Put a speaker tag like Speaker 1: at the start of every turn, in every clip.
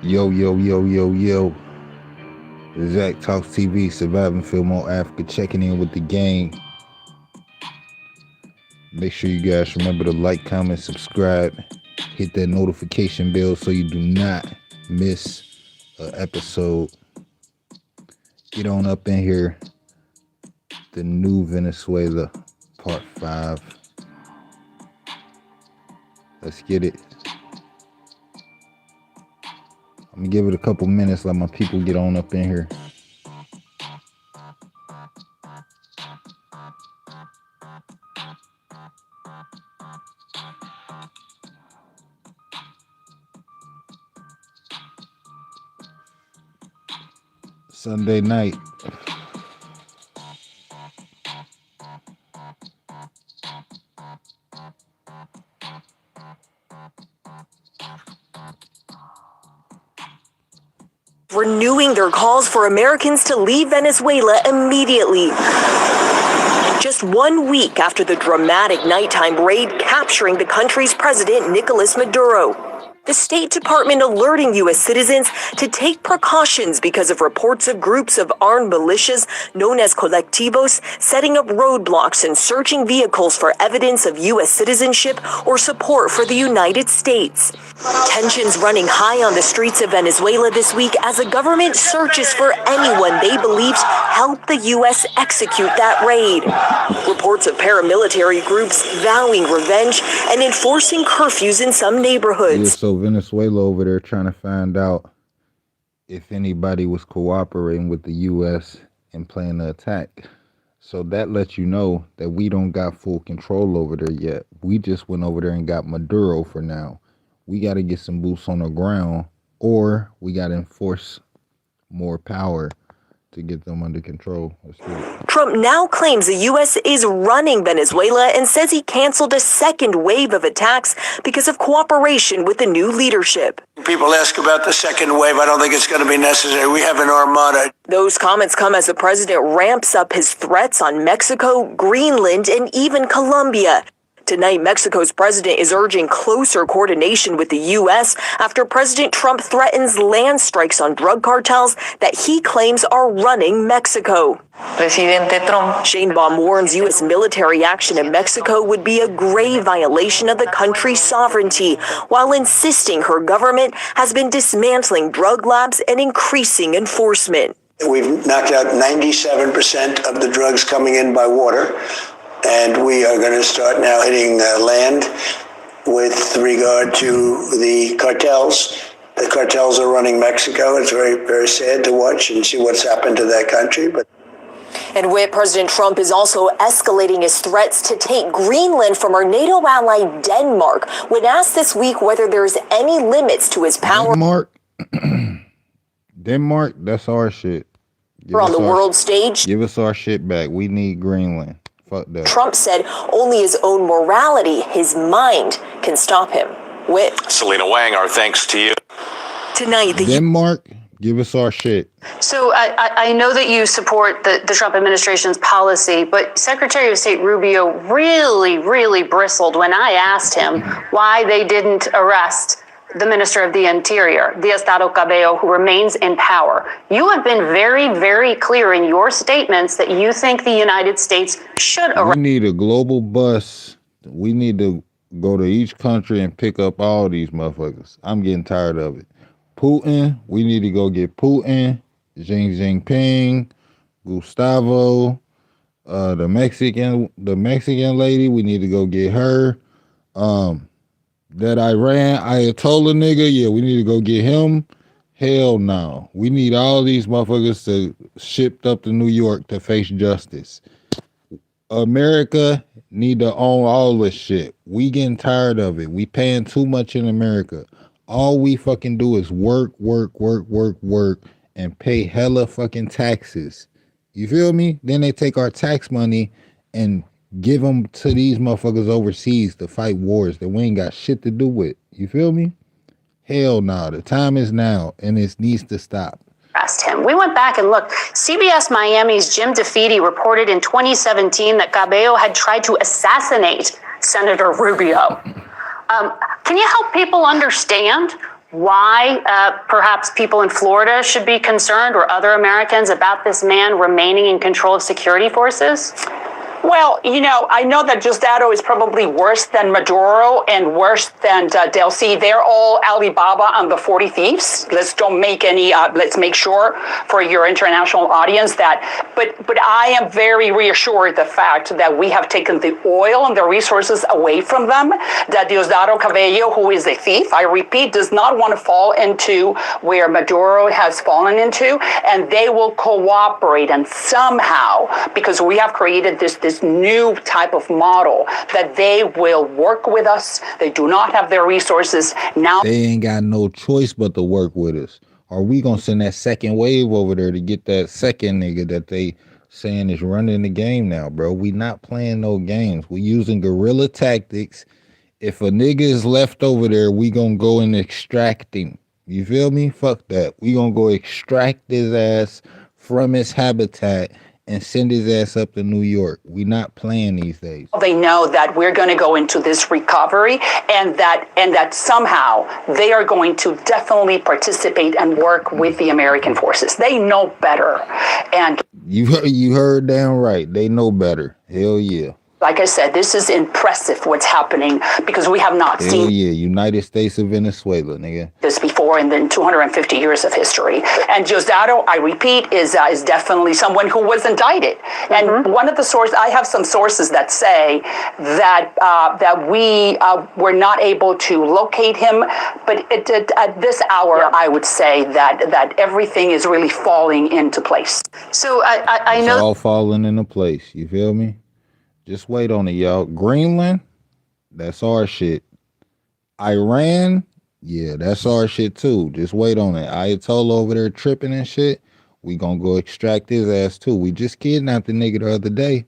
Speaker 1: Yo, yo, yo, yo, yo. Zach Talks TV, Surviving Film on Africa, checking in with the gang. Make sure you guys remember to like, comment, subscribe. Hit that notification bell so you do not miss an episode. Get on up in here. The new Venezuela Part 5. Let's get it. I'm gonna give it a couple minutes, let my people get on up in here. Sunday night.
Speaker 2: Renewing their calls for Americans to leave Venezuela immediately. Just 1 week after the dramatic nighttime raid capturing the country's president, Nicolas Maduro. The State Department alerting U.S. citizens to take precautions because of reports of groups of armed militias known as colectivos setting up roadblocks and searching vehicles for evidence of U.S. citizenship or support for the United States. Tensions running high on the streets of Venezuela this week as the government searches for anyone they believe helped the U.S. execute that raid. Reports of paramilitary groups vowing revenge and enforcing curfews in some neighborhoods.
Speaker 1: Yeah, so Venezuela over there trying to find out if anybody was cooperating with the U.S. in planning the attack. So that lets you know that we don't got full control over there yet. We just went over there and got Maduro for now. We got to get some boots on the ground, or we got to enforce more power to get them under control.
Speaker 2: Trump now claims the U.S. is running Venezuela and says he canceled a second wave of attacks because of cooperation with the new leadership.
Speaker 3: People ask about the second wave. I don't think it's going to be necessary. We have an armada.
Speaker 2: Those comments come as the president ramps up his threats on Mexico, Greenland, and even Colombia. Tonight, Mexico's president is urging closer coordination with the U.S. after President Trump threatens land strikes on drug cartels that he claims are running Mexico.
Speaker 4: Presidente Trump.
Speaker 2: Sheinbaum warns U.S. military action in Mexico would be a grave violation of the country's sovereignty, while insisting her government has been dismantling drug labs and increasing enforcement.
Speaker 3: We've knocked out 97% of the drugs coming in by water. And we are going to start now hitting land with regard to the cartels. The cartels are running Mexico. It's very, very sad to watch and see what's happened to that country.
Speaker 2: And with President Trump is also escalating his threats to take Greenland from our NATO ally Denmark. When asked this week whether there's any limits to his power.
Speaker 1: Denmark, that's our shit.
Speaker 2: On the world stage.
Speaker 1: Give us our shit back. We need Greenland. Fuck that.
Speaker 2: Trump said only his own morality, his mind, can stop him. With
Speaker 5: Selena Wang, our thanks to you.
Speaker 2: Tonight,
Speaker 1: Denmark, give us our shit.
Speaker 6: So I know that you support the Trump administration's policy, but Secretary of State Rubio really bristled when I asked him why they didn't arrest the Minister of the Interior, Diosdado Cabello, who remains in power. You have been very clear in your statements that you think the United States should arrest.
Speaker 1: We need a global bus. We need to go to each country and pick up all these motherfuckers. I'm getting tired of it. Putin. We need to go get Putin, Xi Jinping, Gustavo, the Mexican lady. We need to go get her. That Iran Ayatollah nigga. Yeah, we need to go get him. Hell no. We need all these motherfuckers to shipped up to New York to face justice. America need to own all this shit. We getting tired of it. We paying too much in America. All we fucking do is work, and pay hella fucking taxes. You feel me? Then they take our tax money and give them to these motherfuckers overseas to fight wars that we ain't got shit to do with. You feel me? Hell no. The time is now, and it needs to stop.
Speaker 6: Him. We went back and looked. CBS Miami's Jim DeFeeti reported in 2017 that Cabello had tried to assassinate Senator Rubio. Can you help people understand why perhaps people in Florida should be concerned, or other Americans, about this man remaining in control of security forces?
Speaker 4: Well, I know that Diosdado is probably worse than Maduro and worse than Delcy. They're all Alibaba and the 40 thieves. Let's make sure for your international audience that, but I am very reassured the fact that we have taken the oil and the resources away from them, that Diosdado Cabello, who is a thief, I repeat, does not want to fall into where Maduro has fallen into, and they will cooperate, and somehow, because we have created this new type of model, that they will work with us. They do not have their resources now.
Speaker 1: They ain't got no choice but to work with us. Are we gonna send that second wave over there to get that second nigga that they saying is running the game now, bro? We not playing no games. We using guerrilla tactics. If a nigga is left over there, we gonna go and extract him. You feel me? Fuck that. We gonna go extract his ass from his habitat and send his ass up to New York. We not playing these days.
Speaker 4: They know that we're going to go into this recovery, and that somehow they are going to definitely participate and work with the American forces. They know better. And
Speaker 1: you heard damn right. They know better. Hell yeah.
Speaker 4: Like I said, this is impressive what's happening, because we have not seen
Speaker 1: United States of Venezuela, nigga,
Speaker 4: this before in the 250 years of history. And Diosdado, I repeat, is definitely someone who was indicted. And one of the sources, I have some sources that say that we were not able to locate him, but at this hour, I would say that everything is really falling into place.
Speaker 6: So I know
Speaker 1: it's all falling into place. You feel me? Just wait on it, y'all. Greenland, that's our shit. Iran, yeah, that's our shit too. Just wait on it. Ayatollah over there tripping and shit. We gonna go extract his ass too. We just kidnapped the nigga the other day.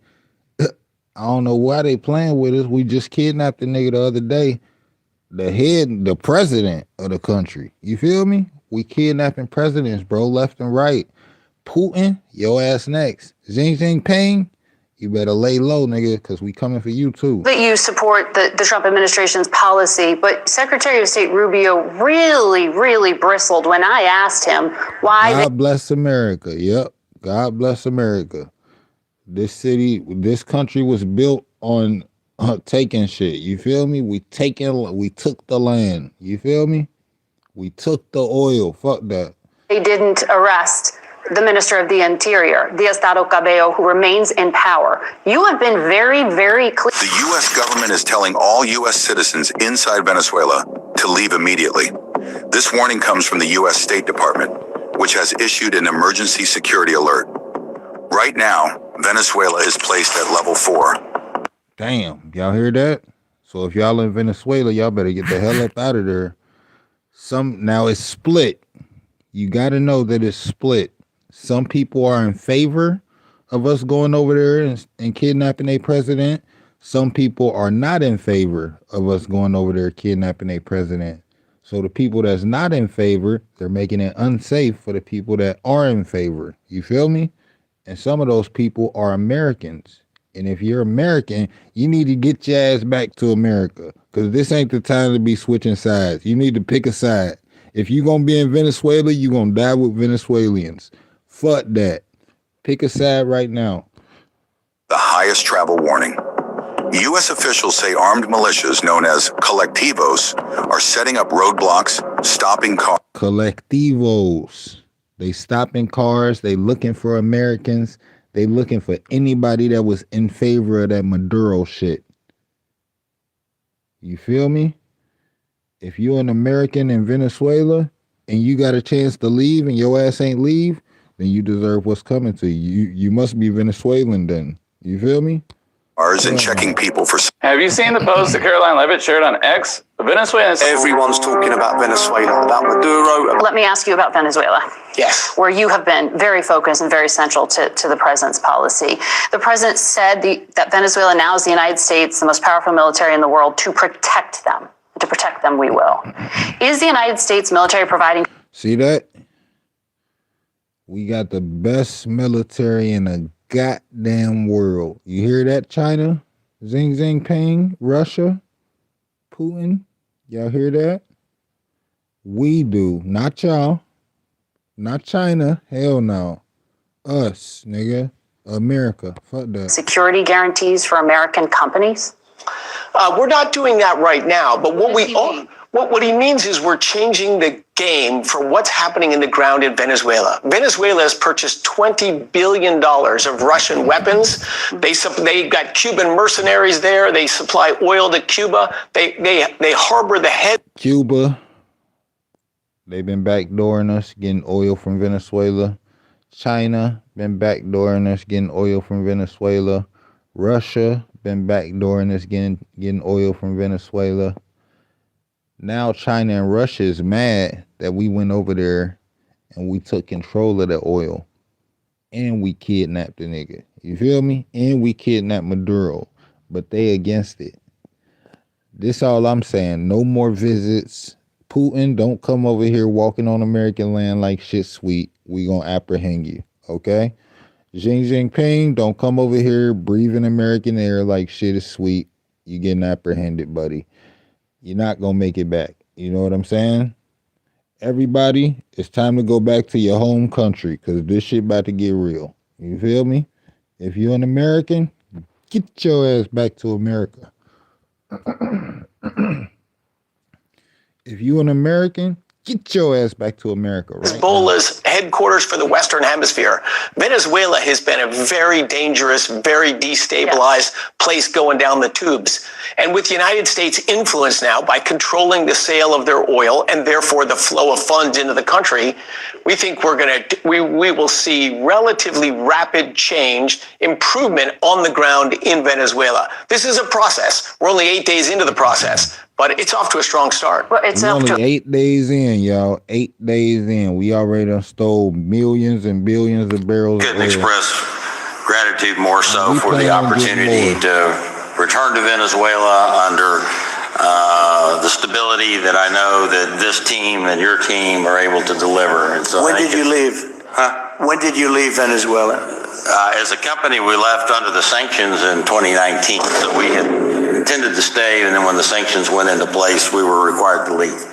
Speaker 1: I don't know why they playing with us. We just kidnapped the nigga the other day. The president of the country. You feel me? We kidnapping presidents, bro, left and right. Putin, your ass next. Xi Jinping, you better lay low, nigga, because we coming for you, too.
Speaker 6: that you support the Trump administration's policy, but Secretary of State Rubio really bristled when I asked him why.
Speaker 1: God bless America. Yep. God bless America. This country was built on taking shit. You feel me? We took the land. You feel me? We took the oil. Fuck that.
Speaker 6: They didn't arrest the Minister of the Interior, Diosdado Cabello, who remains in power. You have been very clear.
Speaker 7: The U.S. government is telling all U.S. citizens inside Venezuela to leave immediately. This warning comes from the U.S. State Department, which has issued an emergency security alert. Right now, Venezuela is placed at level 4.
Speaker 1: Damn, y'all hear that? So if y'all in Venezuela, y'all better get the hell up out of there. Now it's split. You got to know that it's split. Some people are in favor of us going over there and kidnapping a president. Some people are not in favor of us going over there kidnapping a president. So the people that's not in favor, they're making it unsafe for the people that are in favor. You feel me? And some of those people are Americans. And if you're American, you need to get your ass back to America, because this ain't the time to be switching sides. You need to pick a side. If you're going to be in Venezuela, you're going to die with Venezuelans. Fuck that. Pick a side right now.
Speaker 7: The highest travel warning. U.S. officials say armed militias known as colectivos are setting up roadblocks, stopping cars.
Speaker 1: Colectivos. They stopping cars. They looking for Americans. They looking for anybody that was in favor of that Maduro shit. You feel me? If you're an American in Venezuela and you got a chance to leave and your ass ain't leave, then you deserve what's coming to you. You must be Venezuelan then. You feel me?
Speaker 7: And checking people for.
Speaker 8: Have you seen the post that Caroline Levitt shared on X? Venezuela.
Speaker 9: Everyone's talking about Venezuela, about Maduro.
Speaker 6: Let me ask you about Venezuela.
Speaker 3: Yes.
Speaker 6: Where you have been very focused and very central to the president's policy. The president said that Venezuela now is the United States, the most powerful military in the world, to protect them. To protect them, we will. Is the United States military providing...
Speaker 1: See that? We got the best military in the goddamn world. You hear that, China? Xi Jinping, Russia, Putin. Y'all hear that? We do. Not y'all. Not China. Hell no. Us, nigga. America. Fuck that.
Speaker 6: Security guarantees for American companies?
Speaker 10: We're not doing that right now, but what he means is we're changing the game for what's happening in the ground in Venezuela. Venezuela has purchased $20 billion of Russian weapons. They got Cuban mercenaries there. They supply oil to Cuba. They harbor the head.
Speaker 1: Cuba. They've been backdooring us, getting oil from Venezuela. China been backdooring us, getting oil from Venezuela. Russia been backdooring us, getting oil from Venezuela. Now China and Russia is mad that we went over there and we took control of the oil. And we kidnapped the nigga. You feel me? And we kidnapped Maduro. But they against it. This all I'm saying. No more visits. Putin, don't come over here walking on American land like shit sweet. We gonna apprehend you. Okay? Xi Jinping, don't come over here breathing American air like shit is sweet. You getting apprehended, buddy. You're not going to make it back. You know what I'm saying? Everybody, it's time to go back to your home country because this shit about to get real. You feel me? If you're an American, get your ass back to America. If you're an American, get your ass back to America. Right
Speaker 10: Hezbollah's headquarters for the Western Hemisphere. Venezuela has been a very dangerous, very destabilized place going down the tubes. And with the United States' influence now by controlling the sale of their oil and therefore the flow of funds into the country, we think we will see relatively rapid change, improvement on the ground in Venezuela. This is a process. We're only 8 days into the process. But it's off to a strong start.
Speaker 6: Well, it's
Speaker 1: only 8 days in, y'all. 8 days in. We already done stole millions and billions of barrels of oil.
Speaker 5: Couldn't express gratitude more so for the opportunity to return to Venezuela under the stability that I know that this team and your team are able to deliver. And so
Speaker 3: when did you leave? When did you leave Venezuela?
Speaker 5: As a company, we left under the sanctions in 2019. So we had intended to stay, and then when the sanctions went into place, we were required to leave.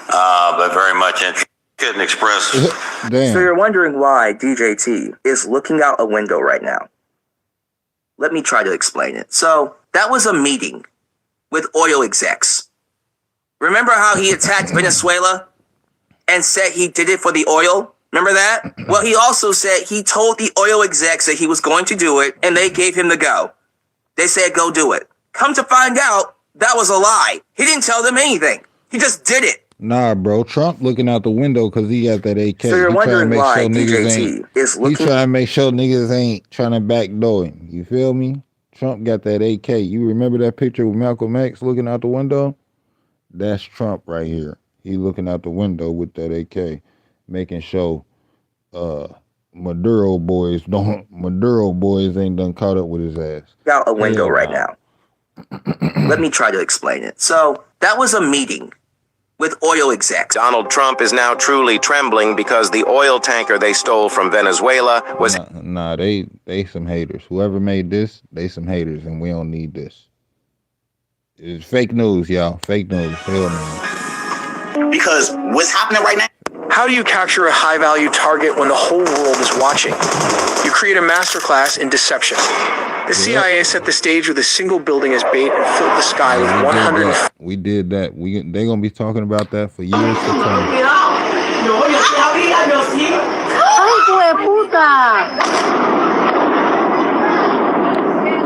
Speaker 5: But very much couldn't express.
Speaker 1: Damn.
Speaker 11: So you're wondering why DJT is looking out a window right now. Let me try to explain it. So that was a meeting with oil execs. Remember how he attacked Venezuela and said he did it for the oil? Remember that? Well, he also said he told the oil execs that he was going to do it, and they gave him the go. They said, go do it. Come to find out, that was a lie. He didn't tell them anything. He just did it.
Speaker 1: Nah, bro. Trump looking out the window because he got that AK.
Speaker 11: So you're wondering why DJT is looking...
Speaker 1: He trying to make sure niggas ain't trying to backdoor him. You feel me? Trump got that AK. You remember that picture with Malcolm X looking out the window? That's Trump right here. He looking out the window with that AK, making sure Maduro boys ain't done caught up with his ass.
Speaker 11: Out a window right now. Let me try to explain it. So that was a meeting with oil execs.
Speaker 12: Donald Trump is now truly trembling because the oil tanker they stole from Venezuela was...
Speaker 1: Nah, they some haters. Whoever made this, they some haters, and we don't need this. It's fake news, y'all. Fake news. Hell no.
Speaker 9: Because what's happening right now?
Speaker 13: how do you capture a high-value target when the whole world is watching? You create a masterclass in deception. The CIA set the stage with a single building as bait and filled the sky with 100.
Speaker 1: We did that. They're gonna be talking about that for years to come.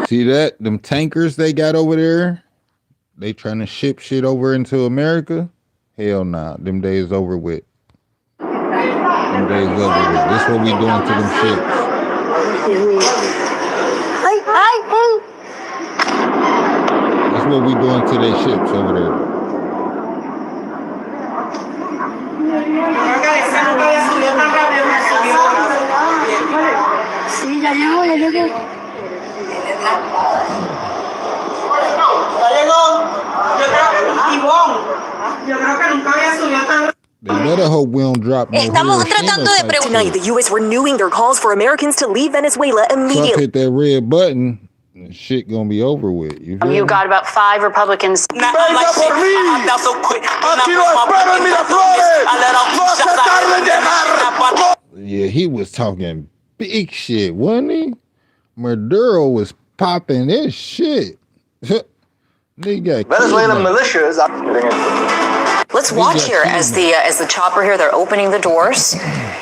Speaker 1: See that? Them tankers they got over there? They trying to ship shit over into America? Hell nah. Them days over with. Them days over with. This what we doing to them ships. That's what we doing to their ships over there. They better hope we don't drop no
Speaker 2: Tonight, the U.S. renewing their calls for Americans to leave Venezuela immediately.
Speaker 1: Trump hit that red button, and shit gonna be over with. You
Speaker 6: got about 5 Republicans.
Speaker 1: Yeah, he was talking big shit, wasn't he? Maduro was popping this shit. Nigga,
Speaker 9: Venezuelan militias are...
Speaker 2: Let's watch here as the chopper here. They're opening the doors,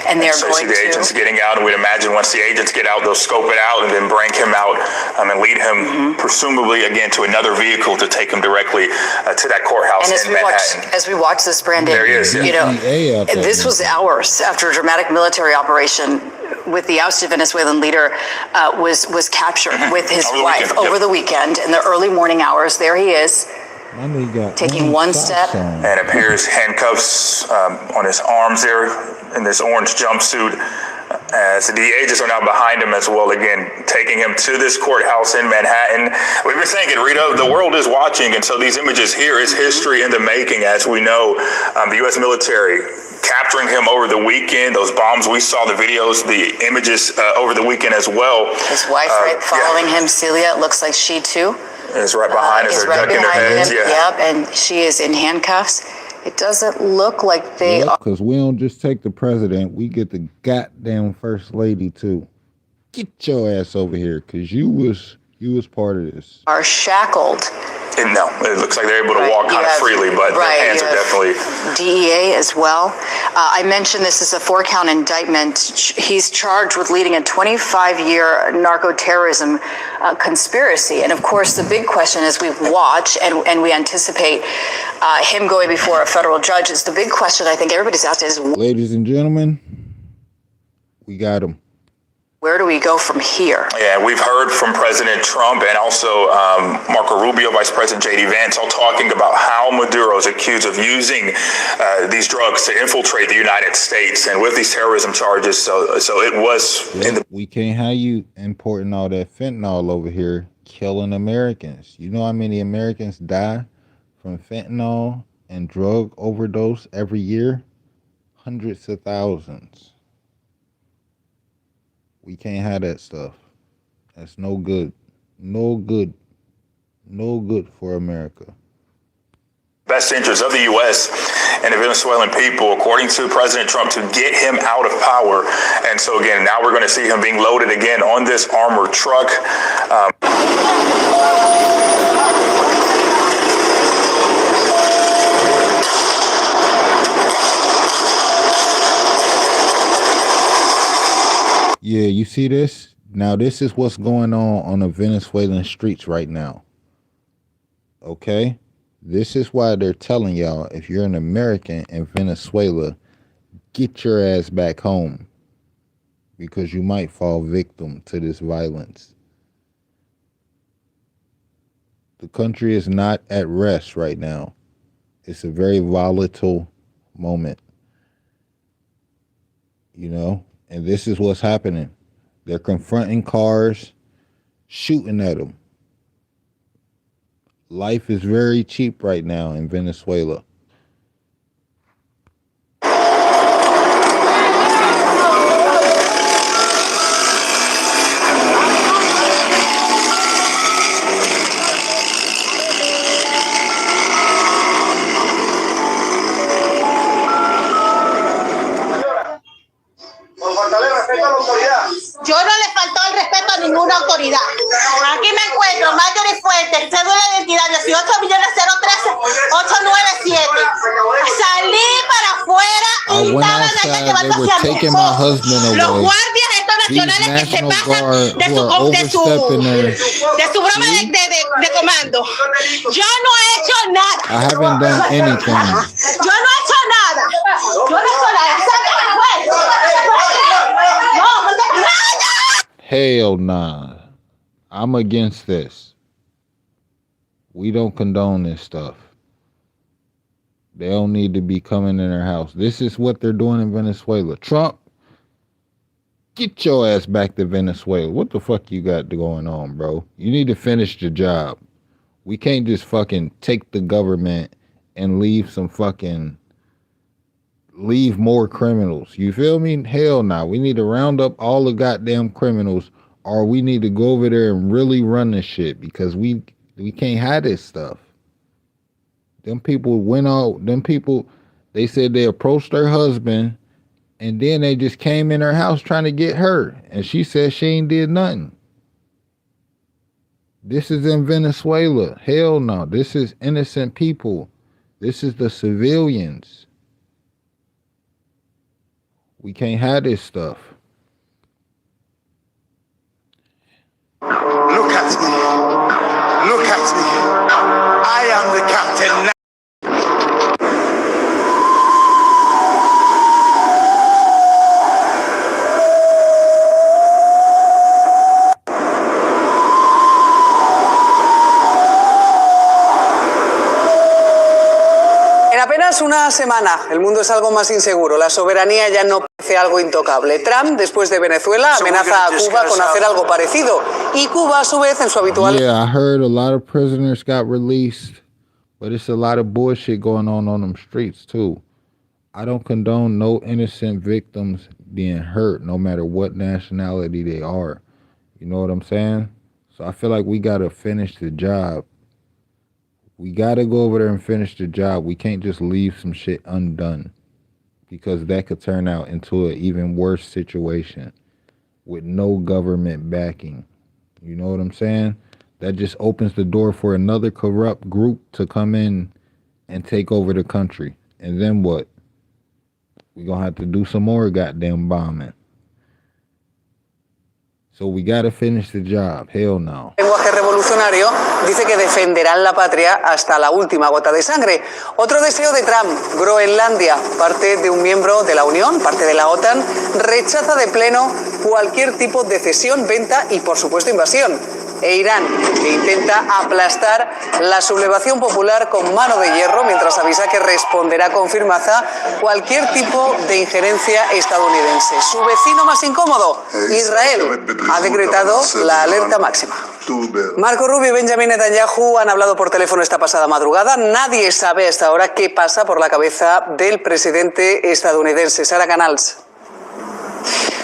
Speaker 2: and they're going
Speaker 8: the agents getting out, and we'd imagine once the agents get out, they'll scope it out and then bring him out and lead him, presumably again to another vehicle to take him directly to that courthouse in Manhattan.
Speaker 2: As we watch this, Brandon,
Speaker 8: there he is.
Speaker 2: You know, this was hours after a dramatic military operation with the ousted Venezuelan leader was captured with his wife over the weekend in the early morning hours. There he is. Taking one step.
Speaker 8: And appears handcuffs on his arms there in this orange jumpsuit. As the agents are now behind him as well, again, taking him to this courthouse in Manhattan. We've been saying it, Rita, the world is watching, and so these images here is history in the making, as we know. The U.S. military capturing him over the weekend, those bombs, we saw the videos, the images over the weekend as well.
Speaker 2: His wife following him, Celia, it looks like she too.
Speaker 8: Is right behind us. They're ducking their heads.
Speaker 2: Yep, and she is in handcuffs. It doesn't look like they are.
Speaker 1: Because we don't just take the president, we get the goddamn first lady too. Get your ass over here, because you was part of this.
Speaker 2: Are shackled.
Speaker 8: No, it looks like they're able to walk kind of freely, but their hands are definitely...
Speaker 2: DEA as well. I mentioned this is a 4-count indictment. He's charged with leading a 25-year narco-terrorism conspiracy. And of course, the big question as we watch and we anticipate him going before a federal judge is the big question I think everybody's asking is...
Speaker 1: Ladies and gentlemen, we got him.
Speaker 2: Where do we go from here?
Speaker 8: Yeah, we've heard from President Trump and also Marco Rubio, Vice President J.D. Vance, all talking about how Maduro is accused of using these drugs to infiltrate the United States and with these terrorism charges. So it was in the...
Speaker 1: We can't have you importing all that fentanyl over here, killing Americans. You know how many Americans die from fentanyl and drug overdose every year? Hundreds of thousands. We can't have that stuff. That's no good. No good. No good for America.
Speaker 8: Best interest of the U.S. and the Venezuelan people, according to President Trump, to get him out of power. And so again, now we're going to see him being loaded again on this armored truck.
Speaker 1: Yeah, you see this? Now, this is what's going on the Venezuelan streets right now. Okay? This is why they're telling y'all, if you're an American in Venezuela, get your ass back home. Because you might fall victim to this violence. The country is not at rest right now. It's a very volatile moment. You know? And this is what's happening. They're confronting cars, shooting at them. Life is very cheap right now in Venezuela.
Speaker 14: Yo no le faltó el respeto a ninguna autoridad. Aquí me encuentro, Marjorie Fuentes, cédula de identidad 18.013.897. Salí para afuera y estaban allá llevando hacia mi esposo. Los guardias estos nacionales que se pasan de su broma de comando. Yo no he hecho nada.
Speaker 1: I haven't done anything.
Speaker 14: Yo no he hecho nada. Yo no he hecho nada.
Speaker 1: Hell nah. I'm against this. We don't condone this stuff. They don't need to be coming in our house. This is what they're doing in Venezuela. Trump, get your ass back to Venezuela. What the fuck you got going on, bro? You need to finish the job. We can't just fucking take the government and leave more criminals. You feel me? Hell nah. We need to round up all the goddamn criminals, or we need to go over there and really run this shit, because we can't have this stuff. Them people went out, they said they approached her husband, and then they just came in her house trying to get her, and she said she ain't did nothing. This is in Venezuela. Hell no. This is innocent people. This is the civilians. We can't have this stuff.
Speaker 15: Look at me. Look at me. I am the captain now.
Speaker 16: En apenas una semana, el mundo es algo más inseguro. La soberanía ya no parece algo intocable. Trump, después de Venezuela, amenaza a Cuba con hacer algo parecido. Y Cuba, a su vez, en su habitual...
Speaker 1: Yeah, I heard a lot of prisoners got released, but it's a lot of bullshit going on them streets, too. I don't condone no innocent victims being hurt, no matter what nationality they are. You know what I'm saying? So I feel like we got to finish the job. We got to go over there and finish the job. We can't just leave some shit undone, because that could turn out into an even worse situation with no government backing. You know what I'm saying? That just opens the door for another corrupt group to come in and take over the country. And then what? We're going to have to do some more goddamn bombing. So we got to finish the job. Hell no.
Speaker 16: Lenguaje revolucionario dice que defenderán la patria hasta la última gota de sangre. Otro deseo de Trump, Groenlandia, parte de un miembro de la Unión, parte de la OTAN, rechaza de pleno cualquier tipo de cesión, venta y, por supuesto, invasión. E Irán, que intenta aplastar la sublevación popular con mano de hierro, mientras avisa que responderá con firmeza cualquier tipo de injerencia estadounidense. Su vecino más incómodo, Israel, ha decretado la alerta máxima. Marco Rubio y Benjamin Netanyahu han hablado por teléfono esta pasada madrugada. Nadie sabe hasta ahora qué pasa por la cabeza del presidente estadounidense. Sara Canals.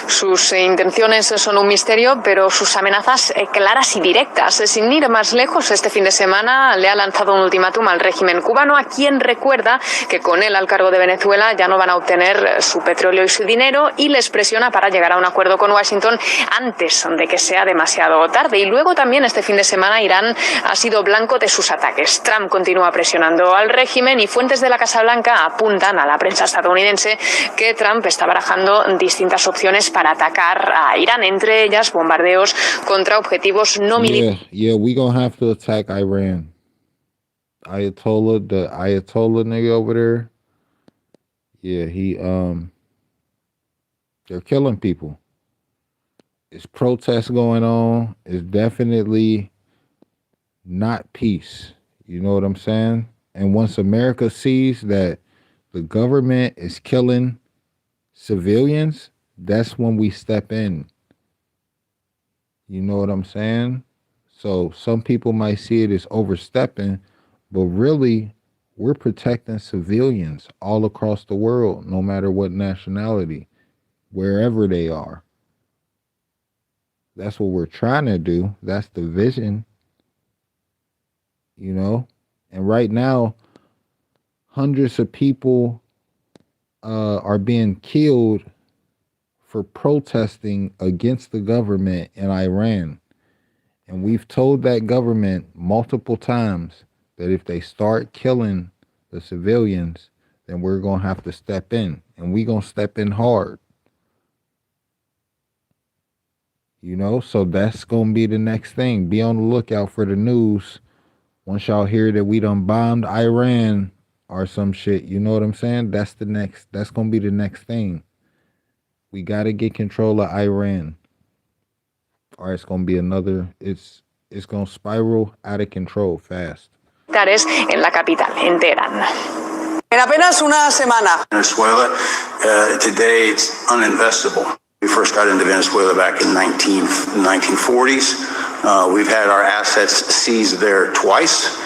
Speaker 17: Sus intenciones son un misterio, pero sus amenazas claras y directas. Sin ir más lejos, este fin de semana le ha lanzado un ultimátum al régimen cubano, a quien recuerda que con él al cargo de Venezuela ya no van a obtener su petróleo y su dinero, y les presiona para llegar a un acuerdo con Washington antes de que sea demasiado tarde. Y luego también este fin de semana Irán ha sido blanco de sus ataques. Trump continúa presionando al régimen, y fuentes de la Casa Blanca apuntan a la prensa estadounidense que Trump está barajando distintas opciones para atacar a Irán, entre ellas bombardeos contra objetivos no militares.
Speaker 1: Yeah, we gonna have to attack Iran. The Ayatollah nigga over there. Yeah, they're killing people. There's protests going on. It's definitely not peace. You know what I'm saying? And once America sees that the government is killing civilians, that's when we step in. You know what I'm saying? So some people might see it as overstepping, but really we're protecting civilians all across the world, no matter what nationality, wherever they are. That's what we're trying to do. That's the vision, you know? And right now, hundreds of people are being killed for protesting against the government in Iran. And we've told that government multiple times that if they start killing the civilians, then we're going to have to step in. And we're going to step in hard. You know, so that's going to be the next thing. Be on the lookout for the news. Once y'all hear that we done bombed Iran or some shit, you know what I'm saying? That's going to be the next thing. We got to get control of Iran. Or it's going to be another, it's going to spiral out of control fast.
Speaker 17: En la capital, en Teherán.
Speaker 16: En apenas una semana.
Speaker 3: Venezuela, today it's uninvestable. We first got into Venezuela back in 1940s. We've had our assets seized there twice.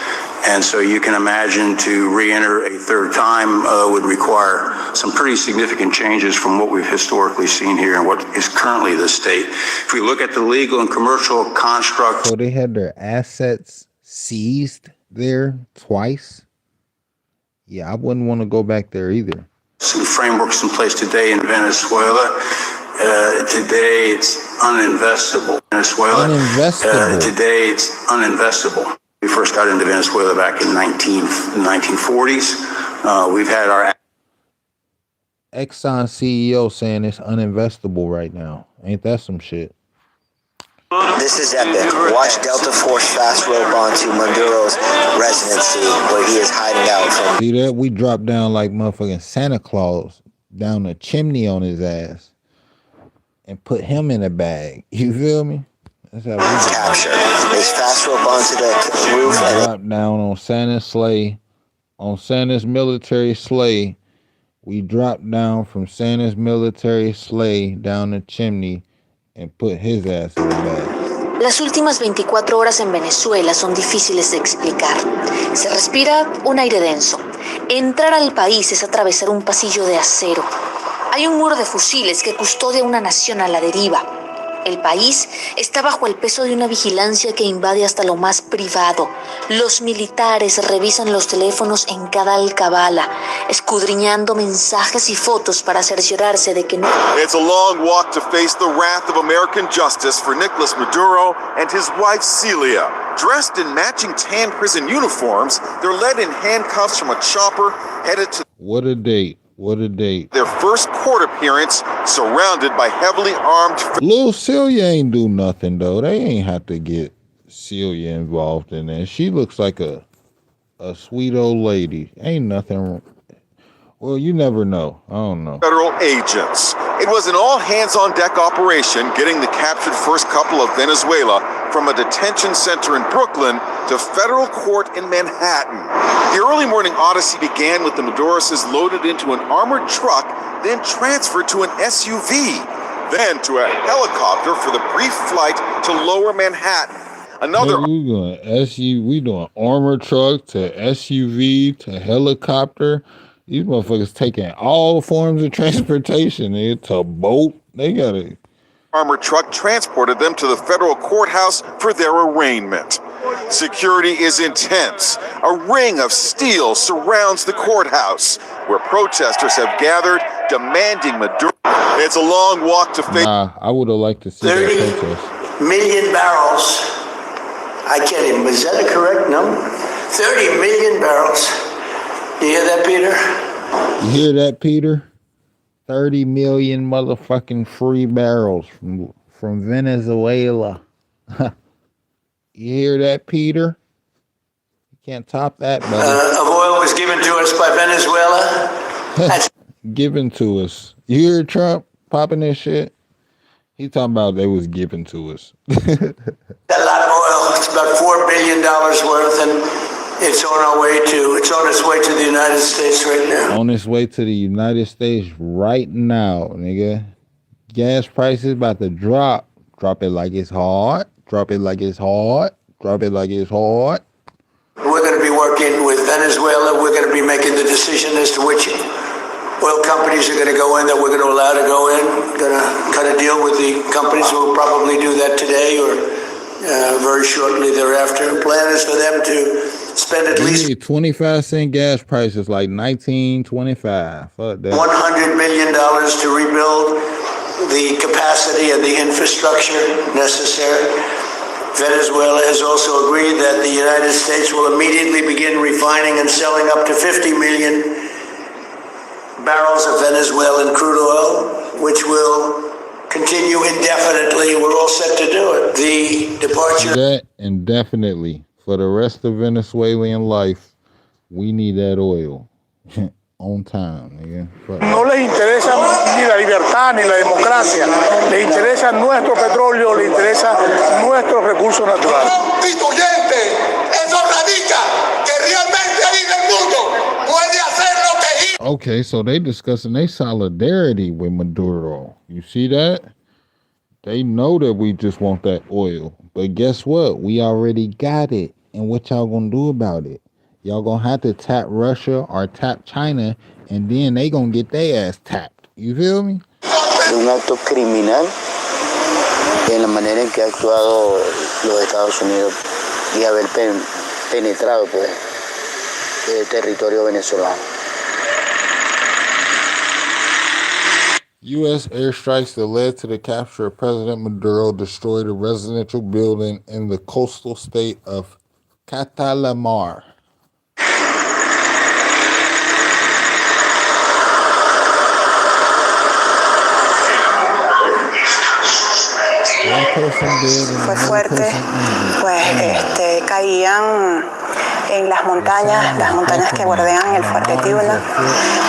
Speaker 3: And so you can imagine to re-enter a third time would require some pretty significant changes from what we've historically seen here and what is currently the state. If we look at the legal and commercial construct.
Speaker 1: So they had their assets seized there twice? Yeah, I wouldn't want to go back there either.
Speaker 3: Some frameworks in place today in Venezuela. Today it's uninvestable. Venezuela.
Speaker 1: Uninvestable.
Speaker 3: Today it's uninvestable. We first got into Venezuela back in 1940s. We've had our
Speaker 1: Exxon CEO saying it's uninvestable right now. Ain't that some shit?
Speaker 18: This is epic. Watch Delta Force fast rope onto Maduro's residency where he is hiding out from.
Speaker 1: See that? We dropped down like motherfucking Santa Claus down the chimney on his ass and put him in a bag. You feel me? That's how we
Speaker 18: capture. They fast rope onto the roof and
Speaker 1: drop down on Santa's sleigh, on Santa's military sleigh. We dropped down from Santa's military sleigh down the chimney and put his ass in the bag.
Speaker 19: Las últimas 24 horas en Venezuela son difíciles de explicar. Se respira un aire denso. Entrar al país es atravesar un pasillo de acero. Hay un muro de fusiles que custodia una nación a la deriva. El país está bajo el peso de una vigilancia que invade hasta lo más privado. Los militares revisan los teléfonos en cada alcabala, escudriñando mensajes y fotos para cerciorarse de que no.
Speaker 20: It's a long walk to face the wrath of American justice for Nicolas Maduro and his wife Celia. Dressed in matching tan prison uniforms, they're led in handcuffs from a chopper headed to.
Speaker 1: What a date. What a date.
Speaker 20: Their first court appearance, surrounded by heavily armed.
Speaker 1: Lil Celia ain't do nothing, though. They ain't have to get Celia involved in that. She looks like a sweet old lady. Ain't nothing. Well, you never know. I don't know.
Speaker 20: Federal agents. It was an all-hands-on-deck operation getting the captured first couple of Venezuela from a detention center in Brooklyn to federal court in Manhattan. The early morning odyssey began with the Maduroses loaded into an armored truck, then transferred to an SUV, then to a helicopter for the brief flight to lower Manhattan. Another.
Speaker 1: We doing SUV, we doing armored truck to SUV to helicopter. These motherfuckers taking all forms of transportation. It's a boat. They got it.
Speaker 20: Armored truck transported them to the federal courthouse for their arraignment. Security is intense. A ring of steel surrounds the courthouse, where protesters have gathered demanding Maduro. It's a long walk to face.
Speaker 1: I would have liked to see that protest.
Speaker 3: 30 million barrels. I can't even. Is that a correct number? 30 million barrels. You hear that, Peter?
Speaker 1: You hear that, Peter? 30 million motherfucking free barrels from Venezuela. You hear that, Peter? You can't top that, brother.
Speaker 3: Of oil was given to us by Venezuela. That's
Speaker 1: given to us. You hear Trump popping this shit? He talking about they was given to us.
Speaker 3: a lot of oil. It's about $4 billion worth, and it's on its way to the United States right now.
Speaker 1: On its way to the United States right now, nigga. Gas prices about to drop. Drop it like it's hard. Drop it like it's hard. Drop it like it's hard.
Speaker 3: We're going to be working with Venezuela. We're going to be making the decision as to which oil companies are going to go in that we're going to allow to go in. Going to cut a deal with the companies. We'll probably do that today or very shortly thereafter. The plan is for them to spend at least
Speaker 1: 25-cent gas prices, like $19.25. Fuck that.
Speaker 3: $100 million to rebuild the the capacity and the infrastructure necessary. Venezuela has also agreed that the United States will immediately begin refining and selling up to 50 million barrels of Venezuelan crude oil, which will continue indefinitely. We're all set to do it. The departure...
Speaker 1: That indefinitely. For the rest of Venezuelan life, we need that oil. On time, nigga.
Speaker 15: No les interesa ni la libertad ni la democracia. Les interesa nuestro petróleo, les interesa nuestros recursos naturales. Constituyente, eso radica que realmente ahí en el mundo puede hacer lo que...
Speaker 1: Okay, so they discussing their solidarity with Maduro. You see that? They know that we just want that oil. But guess what? We already got it. And what y'all gonna do about it? Y'all gonna have to tap Russia or tap China, and then they gonna get their ass tapped. You feel me?
Speaker 18: Un acto criminal en la manera en que ha actuado los Estados Unidos y haber penetrado pues el territorio venezolano.
Speaker 1: U.S. airstrikes that led to the capture of President Maduro destroyed a residential building in the coastal state of Catalamar.
Speaker 21: Fue fuerte, pues caían en las montañas que bordean el fuerte Tibuna,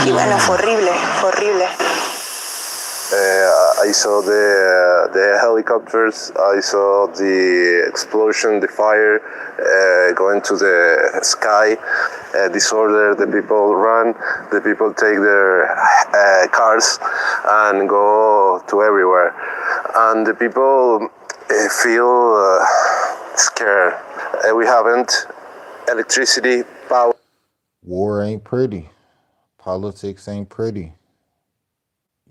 Speaker 21: y bueno, fue horrible, fue horrible.
Speaker 22: I saw the helicopters, I saw the explosion, the fire going to the sky, disorder, the people run, the people take their cars and go to everywhere. And the people feel scared. We haven't electricity, power.
Speaker 1: War ain't pretty. Politics ain't pretty.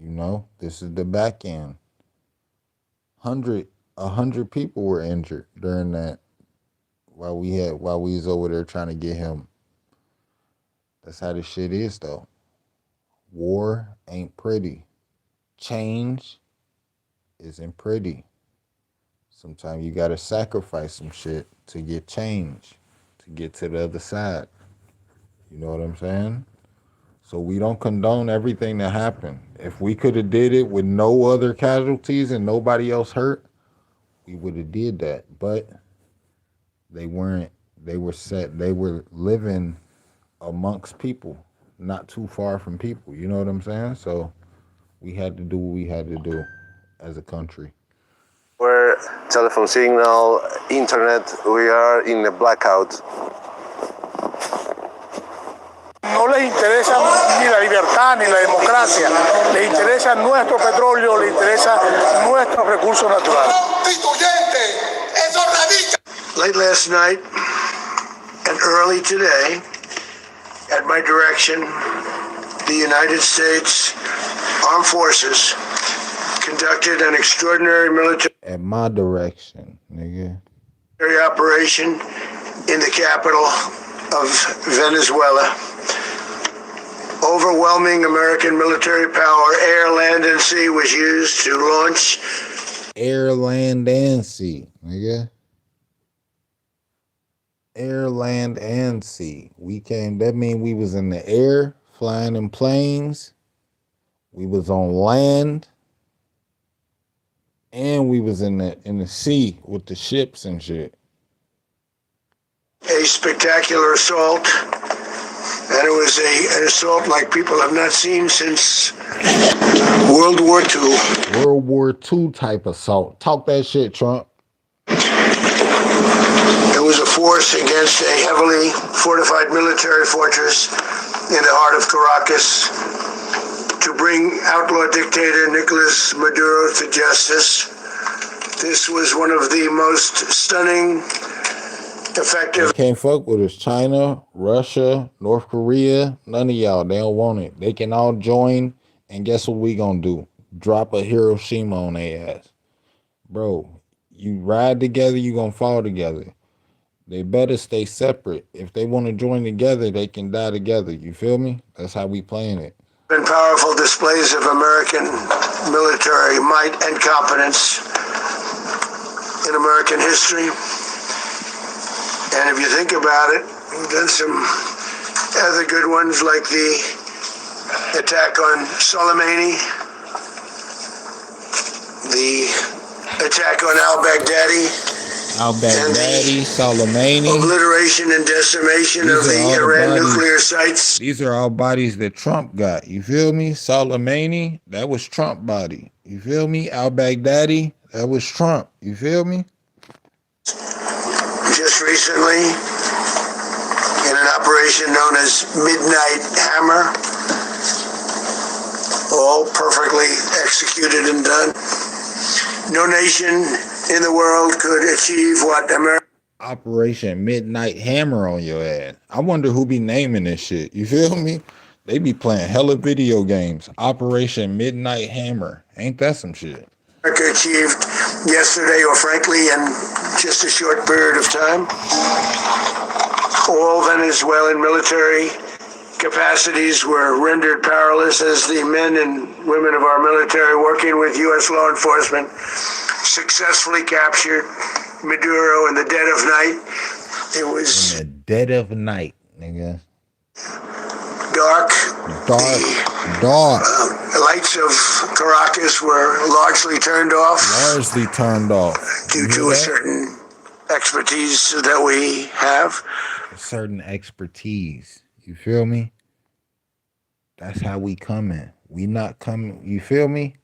Speaker 1: You know, this is the back end. 100 people were injured during that while we was over there trying to get him. That's how this shit is though. War ain't pretty. Change isn't pretty. Sometimes you gotta sacrifice some shit to get change, to get to the other side. You know what I'm saying? So we don't condone everything that happened. If we could have did it with no other casualties and nobody else hurt, we would have did that. But they weren't. They were living amongst people, not too far from people. You know what I'm saying? So we had to do what we had to do as a country.
Speaker 22: Where telephone signal, internet, we are in a blackout.
Speaker 15: No les interesa ni la libertad ni la democracia. Les interesa nuestro petróleo, les interesa nuestros recursos naturales. Constituyente, eso radica.
Speaker 3: Late last night and early today, at my direction, the United States Armed Forces conducted an extraordinary military...
Speaker 1: At my direction, nigga.
Speaker 3: ...operation in the capital of Venezuela. Overwhelming American military power, air, land, and sea, was used to launch...
Speaker 1: Air, land, and sea, nigga. Air, land, and sea. That mean we was in the air, flying in planes. We was on land. And we was in the sea with the ships and shit.
Speaker 3: A spectacular assault. And it was an assault like people have not seen since World War II.
Speaker 1: World War II type assault. Talk that shit, Trump.
Speaker 3: It was a force against a heavily fortified military fortress in the heart of Caracas to bring outlaw dictator Nicolas Maduro to justice. This was one of the most stunning, effective...
Speaker 1: They can't fuck with us. China, Russia, North Korea, none of y'all. They don't want it. They can all join, and guess what we gonna do? Drop a Hiroshima on their ass. Bro, you ride together, you gonna fall together. They better stay separate. If they want to join together, they can die together. You feel me? That's how we playing it.
Speaker 3: Been powerful displays of American military might and competence in American history. And if you think about it, we've done some other good ones like the attack on Soleimani, the attack on al-Baghdadi,
Speaker 1: Al-Baghdadi, Soleimani.
Speaker 3: obliteration and decimation of the Iran nuclear sites.
Speaker 1: These are all bodies that Trump got. You feel me? Soleimani, that was Trump body. You feel me? Al-Baghdadi, that was Trump. You feel me?
Speaker 3: Just recently, in an operation known as Midnight Hammer, all perfectly executed and done. No nation in the world could achieve what America.
Speaker 1: Operation Midnight Hammer on your ass. I wonder who be naming this shit. You feel me? They be playing hella video games. Operation Midnight Hammer. Ain't that some shit?
Speaker 3: America achieved yesterday, or frankly, in just a short period of time. All Venezuelan military capacities were rendered powerless as the men and women of our military working with U.S. law enforcement successfully captured Maduro in the dead of night. It was
Speaker 1: in the dead of night, nigga.
Speaker 3: Dark. Lights of Caracas were largely turned off. Due to a certain expertise that we have.
Speaker 1: A certain expertise. You feel me? That's how we coming. We not coming. You feel me?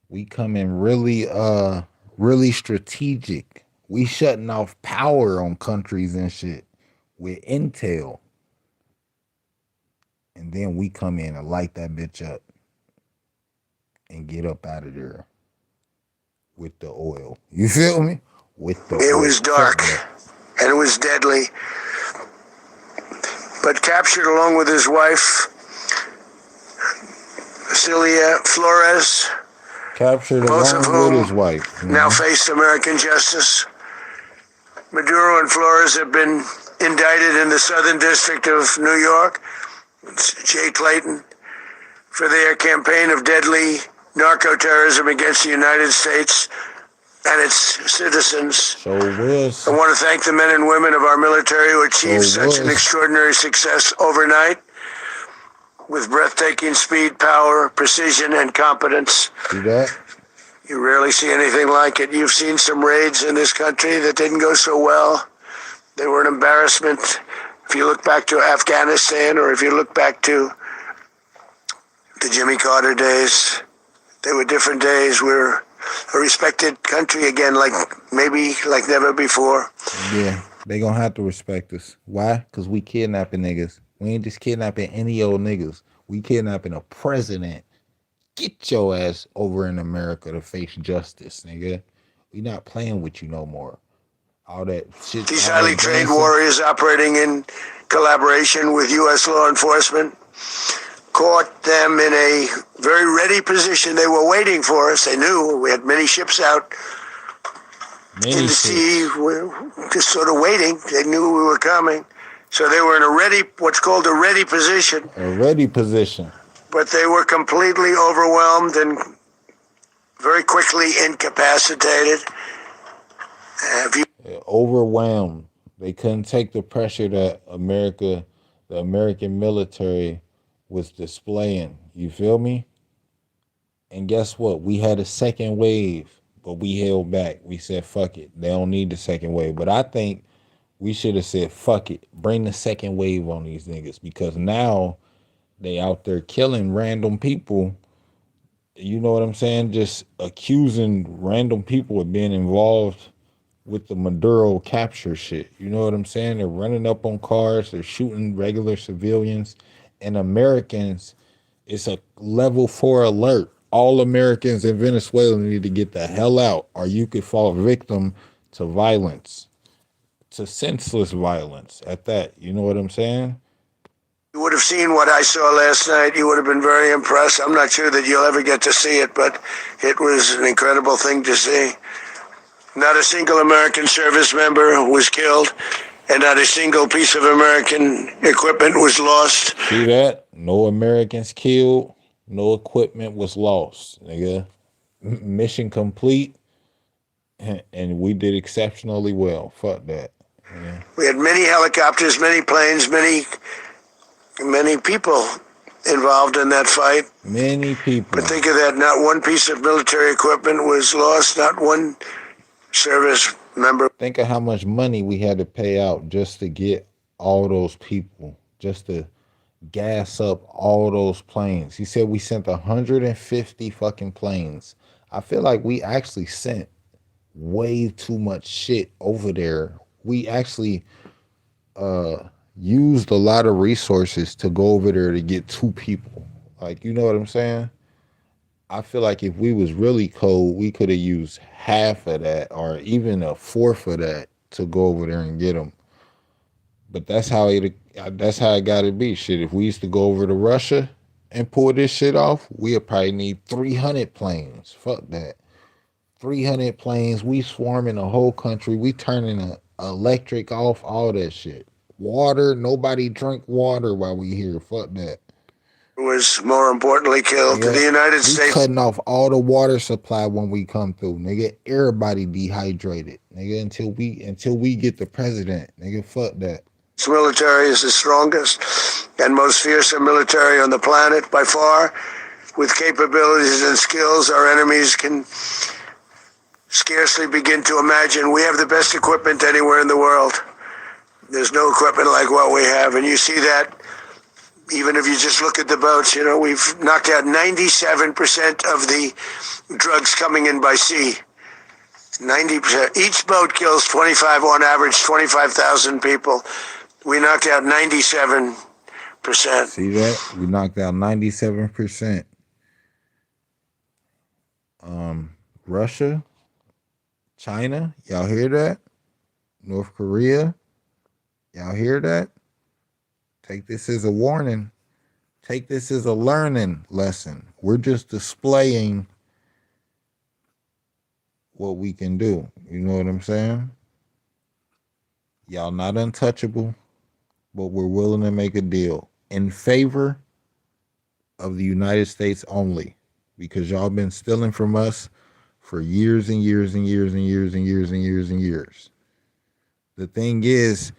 Speaker 1: We coming really, really strategic. We shutting off power on countries and shit with intel. And then we come in and light that bitch up and get up out of there with the oil. You feel me? With the oil.
Speaker 3: It was dark and it was deadly. But captured along with his wife, Celia Flores.
Speaker 1: Captured along with his wife.
Speaker 3: Now face American justice. Maduro and Flores have been indicted in the Southern District of New York, Jay Clayton, for their campaign of deadly narco-terrorism against the United States and its citizens. I want to thank the men and women of our military who achieved such an extraordinary success overnight with breathtaking speed, power, precision, and competence.
Speaker 1: See that?
Speaker 3: You rarely see anything like it. You've seen some raids in this country that didn't go so well. They were an embarrassment. If you look back to Afghanistan, or if you look back to the Jimmy Carter days, they were different days. We're a respected country again, like never before.
Speaker 1: Yeah, they gonna have to respect us. Why? Because we kidnapping niggas. We ain't just kidnapping any old niggas. We kidnapping a president. Get your ass over in America to face justice, nigga. We not playing with you no more. All that shit.
Speaker 3: These highly trained warriors operating in collaboration with U.S. law enforcement caught them in a very ready position. They were waiting for us. They knew we had many ships out in the sea. We're just sort of waiting. They knew we were coming. So they were in a ready, what's called a ready position.
Speaker 1: A ready position.
Speaker 3: But they were completely overwhelmed and very quickly incapacitated.
Speaker 1: Overwhelmed. They couldn't take the pressure that the American military was displaying. You feel me? And guess what? We had a second wave, but we held back. We said, fuck it. They don't need the second wave. But I think we should have said, fuck it. Bring the second wave on these niggas, because now they out there killing random people. You know what I'm saying? Just accusing random people of being involved with the Maduro capture shit. You know what I'm saying? They're running up on cars. They're shooting regular civilians. And Americans, it's a level 4 alert. All Americans in Venezuela need to get the hell out, or you could fall victim to violence, to senseless violence at that. You know what I'm saying?
Speaker 3: You would have seen what I saw last night. You would have been very impressed. I'm not sure that you'll ever get to see it, but it was an incredible thing to see. Not a single American service member was killed, and not a single piece of American equipment was lost.
Speaker 1: See that? No Americans killed. No equipment was lost, nigga. Mission complete, and we did exceptionally well. Fuck that. Yeah.
Speaker 4: We had many helicopters, many planes, many people involved in that fight.
Speaker 1: Many people.
Speaker 4: But think of that, not one piece of military equipment was lost, not one service member.
Speaker 1: Think of how much money we had to pay out just to get all those people, just to gas up all those planes. He said we sent 150 fucking planes. I feel like we actually sent way too much shit over there. We actually used a lot of resources to go over there to get 2 people. Like, you know what I'm saying? I feel like if we was really cold, we could have used half of that or even a fourth of that to go over there and get them. But that's how it got to be. Shit, if we used to go over to Russia and pull this shit off, we'd probably need 300 planes. Fuck that. 300 planes. We swarming the whole country. We turning the electric off, all that shit. Water, nobody drink water while we here. Fuck that.
Speaker 4: Was more importantly killed.
Speaker 1: Nigga,
Speaker 4: The United
Speaker 1: we
Speaker 4: States
Speaker 1: cutting off all the water supply when we come through, nigga. Everybody dehydrated, nigga. Until we get the president, nigga. Fuck that.
Speaker 4: Military is the strongest and most fearsome military on the planet by far. With capabilities and skills our enemies can scarcely begin to imagine. We have the best equipment anywhere in the world. There's no equipment like what we have, and you see that even if you just look at the boats. You know, we've knocked out 97% of the drugs coming in by sea. 90%. Each boat kills 25, on average, 25,000 people. We knocked out 97%.
Speaker 1: See that? We knocked out 97%. Russia, China, y'all hear that? North Korea, y'all hear that? Take this as a warning. Take this as a learning lesson. We're just displaying what we can do. You know what I'm saying? Y'all not untouchable, but we're willing to make a deal in favor of the United States only, because y'all been stealing from us for years and years and years and years and years and years and years. The thing is,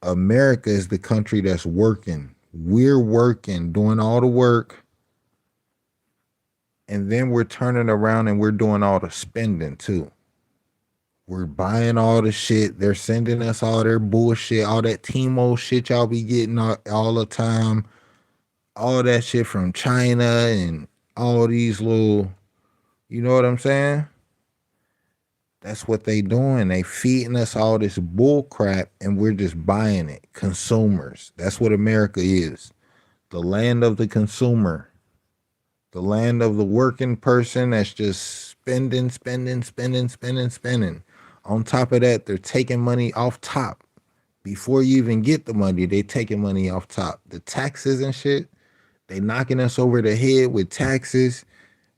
Speaker 1: America is the country that's working. We're working, doing all the work, and then we're turning around and we're doing all the spending too. We're buying all the shit. They're sending us all their bullshit, all that Timo shit y'all be getting all the time. All that shit from China and all these little, you know what I'm saying? That's what they doing. They feeding us all this bull crap and we're just buying it. Consumers. That's what America is. The land of the consumer. The land of the working person that's just spending. On top of that, they're taking money off top. Before you even get the money, they taking money off top. The taxes and shit, they knocking us over the head with taxes.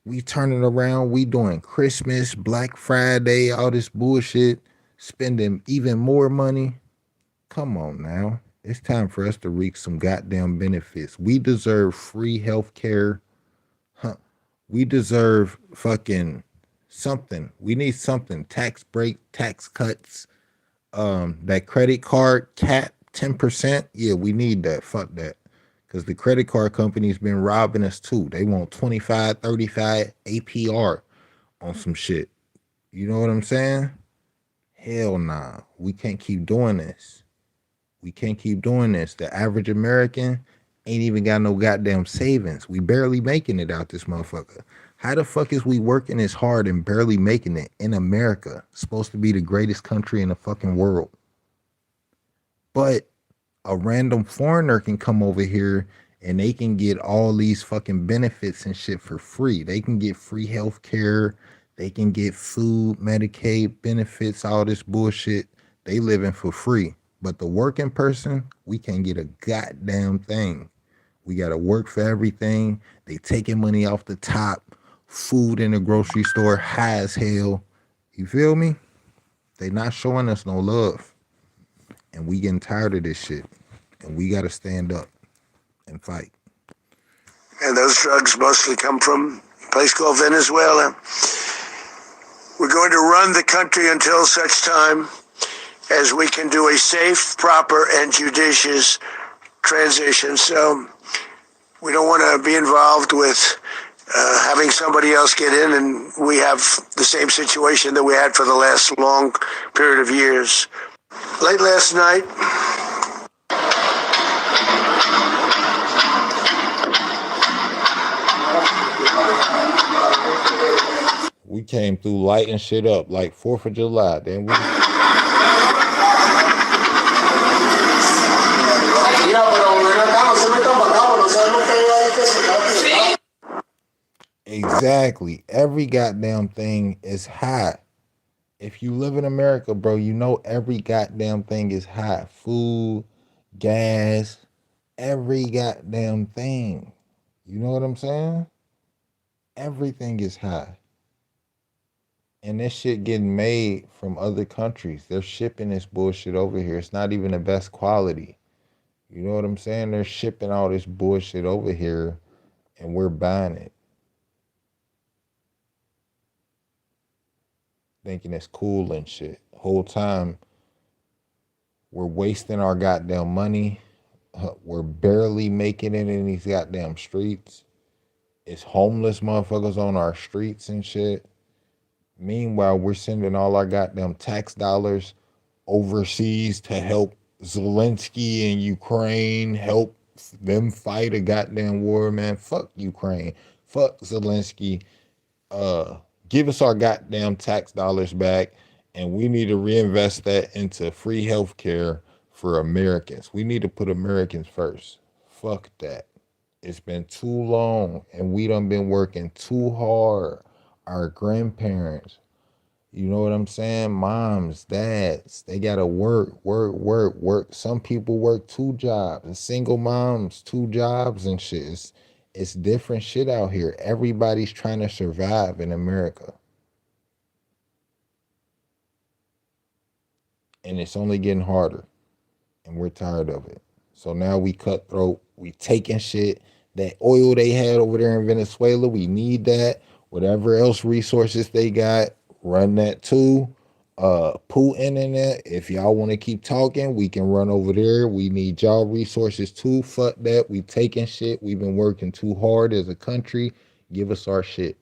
Speaker 1: We turning around, we doing Christmas, Black Friday, all this bullshit, spending even more money. Come on now. It's time for us to reap some goddamn benefits. We deserve free health care. We deserve fucking something. We need something. Tax break, tax cuts. That credit card cap, 10%. Yeah, we need that. Fuck that. Because the credit card company's been robbing us too. They want 25, 35 APR on some shit. You know what I'm saying? Hell nah. We can't keep doing this. We can't keep doing this. The average American ain't even got no goddamn savings. We barely making it out this motherfucker. How the fuck is we working this hard and barely making it in America? It's supposed to be the greatest country in the fucking world. But a random foreigner can come over here and they can get all these fucking benefits and shit for free. They can get free health care. They can get food, Medicaid benefits, all this bullshit. They living for free. But the working person, we can't get a goddamn thing. We got to work for everything. They taking money off the top. Food in the grocery store, high as hell. You feel me? They not showing us no love. And we getting tired of this shit. And we got to stand up and fight.
Speaker 4: And those drugs mostly come from a place called Venezuela. We're going to run the country until such time as we can do a safe, proper, and judicious transition. So we don't want to be involved with having somebody else get in, and we have the same situation that we had for the last long period of years. Late last night,
Speaker 1: we came through lighting shit up like 4th of July. Then we. Exactly. Every goddamn thing is high. If you live in America, bro, you know every goddamn thing is high. Food, gas, every goddamn thing. You know what I'm saying? Everything is high. And this shit getting made from other countries. They're shipping this bullshit over here. It's not even the best quality. You know what I'm saying? They're shipping all this bullshit over here and we're buying it. Thinking it's cool and shit. Whole time we're wasting our goddamn money. We're barely making it in these goddamn streets. It's homeless motherfuckers on our streets and shit. Meanwhile, we're sending all our goddamn tax dollars overseas to help Zelensky in Ukraine, help them fight a goddamn war, man. Fuck Ukraine. Fuck Zelensky. Give us our goddamn tax dollars back, and we need to reinvest that into free health care for Americans. We need to put Americans first. Fuck that. It's been too long, and we done been working too hard. Our grandparents, you know what I'm saying? Moms, dads, they gotta work. Some people work 2 jobs. The single moms, 2 jobs and shit. It's different shit out here. Everybody's trying to survive in America. And it's only getting harder. And we're tired of it. So now we cutthroat. We taking shit. That oil they had over there in Venezuela, we need that. Whatever else resources they got, run that too. Putin in that. If y'all want to keep talking, we can run over there. We need y'all resources too. Fuck that. We taking shit. We've been working too hard as a country. Give us our shit.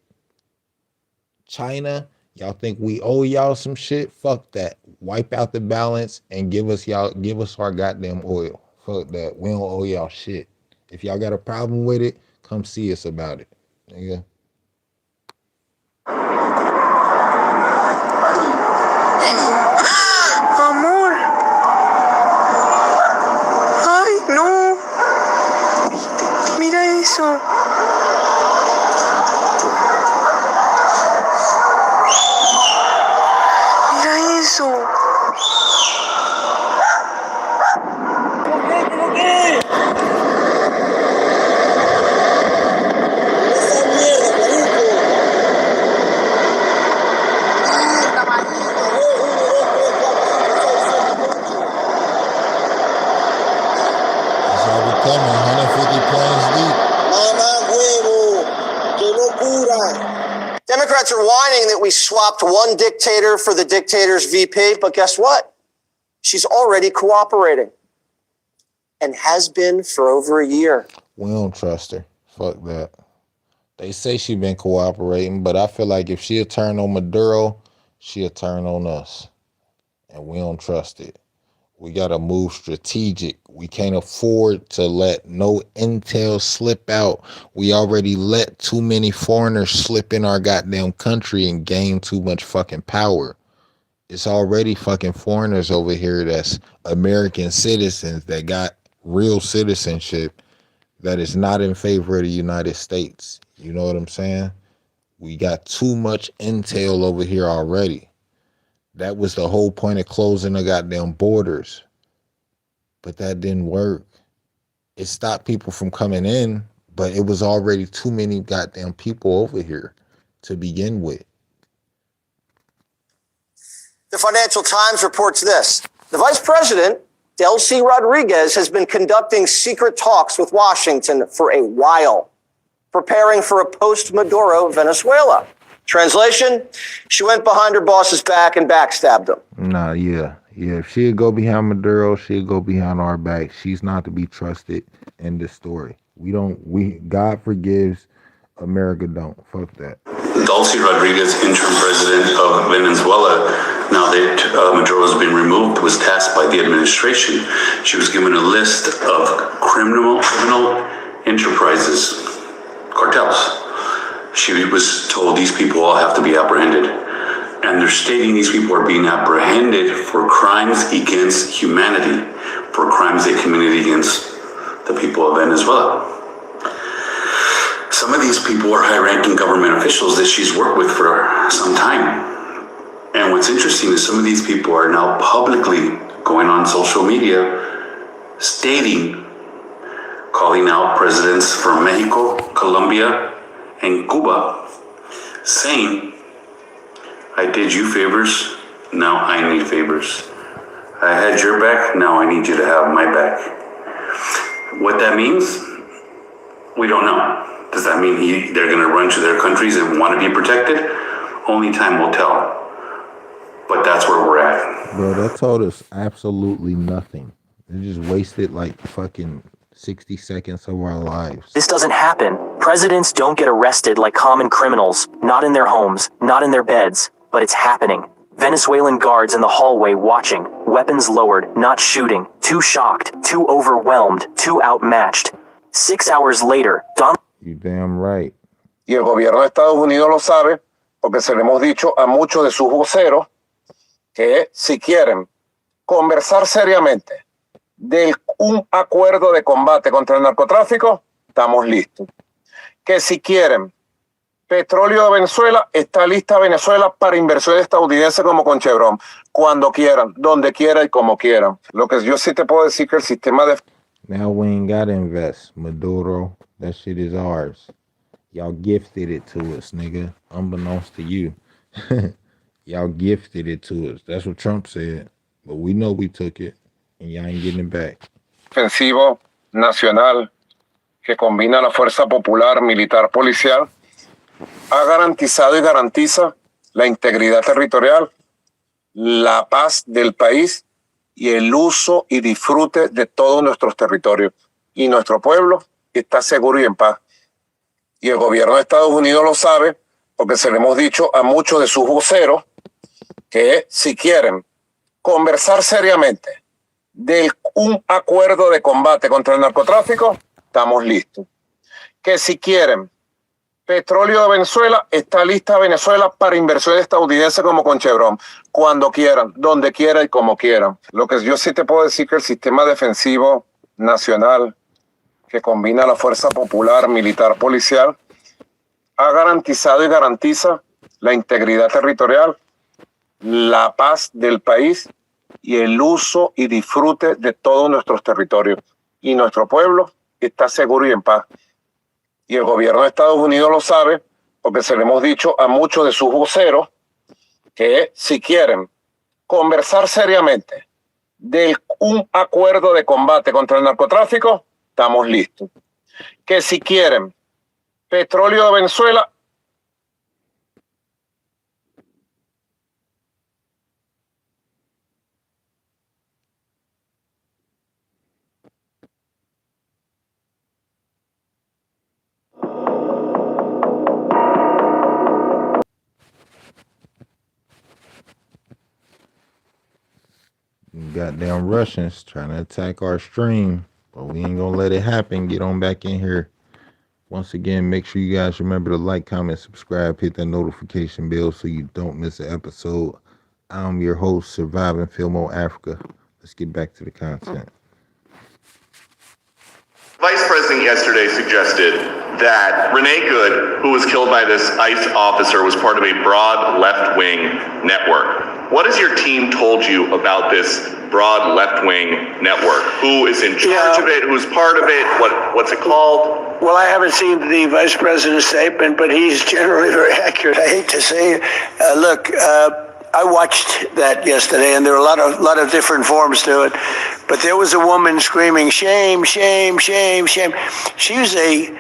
Speaker 1: China, y'all think we owe y'all some shit? Fuck that. Wipe out the balance and give us our goddamn oil. Fuck that. We don't owe y'all shit. If y'all got a problem with it, come see us about it. Nigga.
Speaker 21: Amor. Ay, no. Mira eso. Mira eso.
Speaker 9: Democrats are whining that we swapped one dictator for the dictator's VP, but guess what? She's already cooperating and has been for over a year.
Speaker 1: We don't trust her. Fuck that. They say she been cooperating, but I feel like if she'll turn on Maduro, she'll turn on us. And we don't trust it. We got to move strategic. We can't afford to let no intel slip out. We already let too many foreigners slip in our goddamn country and gain too much fucking power. It's already fucking foreigners over here that's American citizens that got real citizenship that is not in favor of the United States. You know what I'm saying? We got too much intel over here already. That was the whole point of closing the goddamn borders. But that didn't work. It stopped people from coming in, but it was already too many goddamn people over here to begin with.
Speaker 9: The Financial Times reports this. The Vice President, Delcy Rodriguez, has been conducting secret talks with Washington for a while. preparing for a post-Maduro Venezuela. Translation, she went behind her boss's back and backstabbed him.
Speaker 1: Nah, yeah. If she'd go behind Maduro, she'd go behind our back. She's not to be trusted in this story. God forgives, America don't. Fuck that.
Speaker 7: Delcy Rodriguez, interim president of Venezuela, now that Maduro has been removed, was tasked by the administration. She was given a list of criminal enterprises, cartels. She was told these people all have to be apprehended. And they're stating these people are being apprehended for crimes against humanity, for crimes they committed against the people of Venezuela. Some of these people are high-ranking government officials that she's worked with for some time. And what's interesting is some of these people are now publicly going on social media stating, calling out presidents from Mexico, Colombia, and Cuba, saying, I did you favors, now I need favors. I had your back, now I need you to have my back. What that means, we don't know. Does that mean they're going to run to their countries and want to be protected? Only time will tell. But that's where we're at.
Speaker 1: Bro, that told us absolutely nothing. They just wasted like fucking 60 seconds of our lives.
Speaker 10: This doesn't happen. Presidents don't get arrested like common criminals, not in their homes, not in their beds, but it's happening. Venezuelan guards in the hallway watching, weapons lowered, not shooting, too shocked, too overwhelmed, too outmatched. 6 hours later,
Speaker 1: You damn right.
Speaker 4: Y el gobierno de Estados Unidos lo sabe porque se le hemos dicho a muchos de sus voceros que si quieren conversar seriamente de un acuerdo de combate contra el narcotráfico, estamos listos. Que si quieren petróleo de Venezuela, está lista Venezuela para inversiones estadounidenses como con Chevron, cuando quieran, donde quieran y como quieran. Lo que yo sí te puedo decir que el sistema de...
Speaker 1: Now we ain't gotta invest, Maduro. That shit is ours. Y'all gifted it to us, nigga. Unbeknownst to you. Y'all gifted it to us. That's what Trump said. But we know we took it, and y'all ain't getting it back.
Speaker 4: Defensivo nacional que combina la fuerza popular, militar, policial, ha garantizado y garantiza la integridad territorial, la paz del país y el uso y disfrute de todos nuestros territorios. Y nuestro pueblo está seguro y en paz. Y el gobierno de Estados Unidos lo sabe porque se le hemos dicho a muchos de sus voceros que si quieren conversar seriamente de un acuerdo de combate contra el narcotráfico, estamos listos. Que si quieren petróleo de Venezuela, está lista Venezuela para inversiones estadounidenses como con Chevron, cuando quieran, donde quieran y como quieran. Lo que yo sí te puedo decir que el sistema defensivo nacional que combina la fuerza popular, militar, policial, ha garantizado y garantiza la integridad territorial, la paz del país y el uso y disfrute de todos nuestros territorios. Y nuestro pueblo está seguro y en paz. Y el gobierno de Estados Unidos lo sabe porque se le hemos dicho a muchos de sus voceros que si quieren conversar seriamente de un acuerdo de combate contra el narcotráfico, estamos listos. Que si quieren petróleo de Venezuela,
Speaker 1: Goddamn Russians trying to attack our stream, but we ain't gonna let it happen. Get on back in here. Once again, make sure you guys remember to like, comment, subscribe, hit that notification bell so you don't miss an episode. I'm your host, Surviving Filmo Africa. Let's get back to the content.
Speaker 23: Vice President yesterday suggested that Renee Good, who was killed by this ICE officer, was part of a broad left-wing network. What has your team told you about this broad left-wing network? Who is in charge of it? Who's part of it? What's it called?
Speaker 4: Well, I haven't seen the vice president's statement, but he's generally very accurate. I hate to say it. I watched that yesterday, and there were a lot of different forms to it. But there was a woman screaming, "Shame, shame, shame, shame." She was a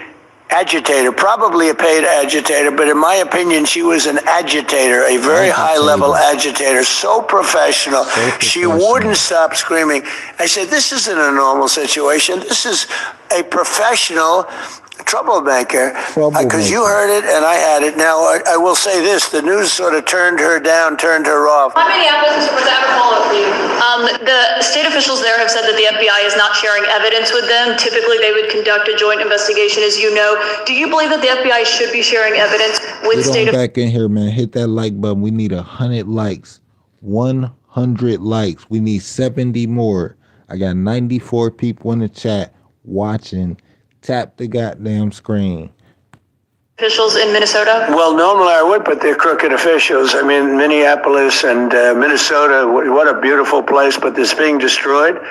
Speaker 3: agitator, probably a paid agitator, but in my opinion, she was an agitator, a very high-level agitator, so professional. She wouldn't stop screaming. I said, this isn't a normal situation. This is a professional troublemaker, because you heard it and I had it. Now, I will say this, the news sort of turned her down, turned her off.
Speaker 6: Minneapolis, I have a follow-up for you. The state officials there have said that the FBI is not sharing evidence with them. Typically, they would conduct a joint investigation, as you know. Do you believe that the FBI should be sharing evidence with state officials?
Speaker 1: Back in here, man. Hit that like button. We need 100 likes. 100 likes. We need 70 more. I got 94 people in the chat watching. Tap the goddamn screen.
Speaker 6: Officials in Minnesota?
Speaker 3: Well, normally I would, but they're crooked officials. I mean, Minneapolis and Minnesota, what a beautiful place, but this being destroyed.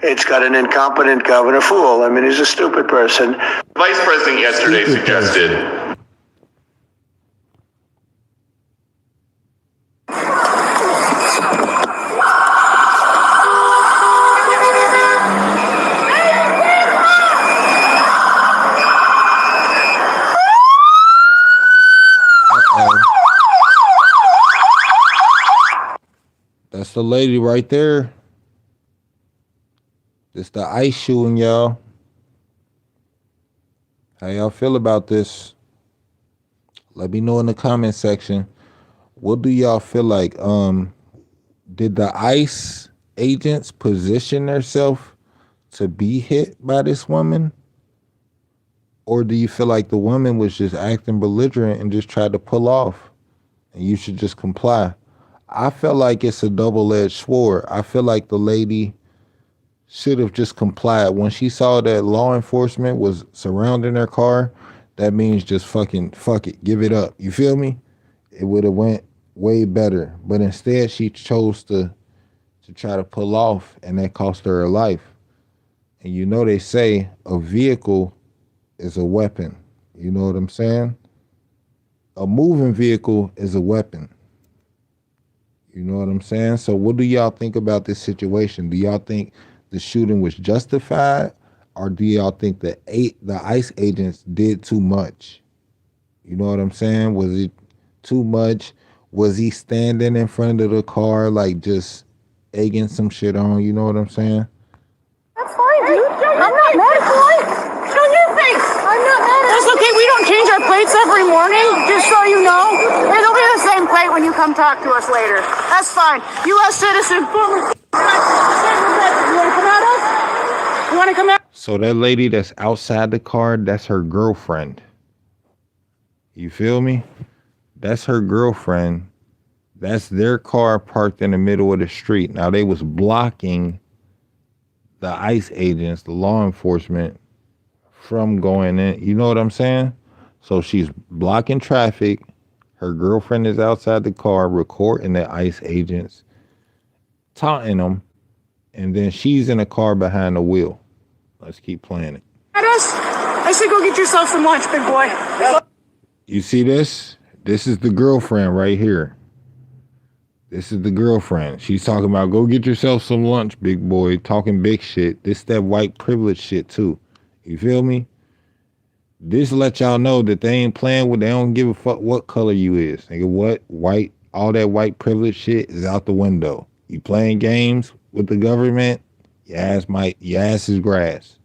Speaker 3: It's got an incompetent governor fool. I mean, he's a stupid person.
Speaker 23: Vice President yesterday suggested
Speaker 1: That's the lady right there. It's the ice shooting, y'all. How y'all feel about this? Let me know in the comment section. What do y'all feel like? Did the ICE agents position themselves to be hit by this woman? Or do you feel like the woman was just acting belligerent and just tried to pull off and you should just comply? I feel like it's a double-edged sword. I feel like the lady should have just complied. When she saw that law enforcement was surrounding her car, that means just fuck it, give it up. You feel me? It would have went way better. But instead, she chose to try to pull off, and that cost her life. And you know they say a vehicle is a weapon. You know what I'm saying? A moving vehicle is a weapon. You know what I'm saying? So what do y'all think about this situation? Do y'all think the shooting was justified, or do y'all think the ICE agents did too much? You know what I'm saying? Was it too much? Was he standing in front of the car like just egging some shit on? You know what I'm saying?
Speaker 14: That's fine, dude. I'm not mad at you. Show your face. I'm not mad at you. That's okay. We don't change our plates every morning, just so you know. It'll be the same plate when you come talk to us later. That's fine. U.S. citizen, former. You want to come at us? You want to come at?
Speaker 1: So that lady that's outside the car, that's her girlfriend. You feel me? That's her girlfriend. That's their car parked in the middle of the street. Now they was blocking the ICE agents, the law enforcement, from going in. You know what I'm saying? So she's blocking traffic. Her girlfriend is outside the car recording the ICE agents, taunting them, and then she's in a car behind the wheel. Let's keep playing it.
Speaker 14: At us? I said go get yourself some lunch, big boy.
Speaker 1: You see this? This is the girlfriend right here. This is the girlfriend. She's talking about go get yourself some lunch, big boy. Talking big shit. This that white privilege shit too. You feel me? This let y'all know that they ain't playing with. They don't give a fuck what color you is. Nigga, what? White. All that white privilege shit is out the window. You playing games with the government, your ass is grass.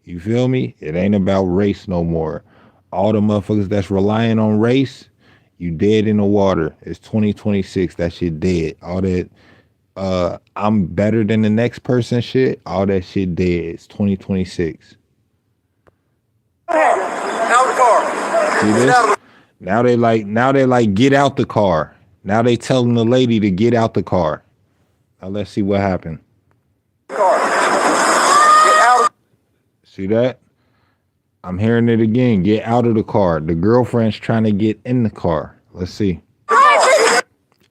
Speaker 1: You feel me? It ain't about race no more. All the motherfuckers that's relying on race, you dead in the water. It's 2026. That shit dead. All that I'm better than the next person shit, all that shit dead. It's 2026.
Speaker 14: Out the car.
Speaker 1: See this? Now they like get out the car. Now they telling the lady to get out the car. Now let's see what happened. See that? I'm hearing it again. Get out of the car. The girlfriend's trying to get in the car. Let's see.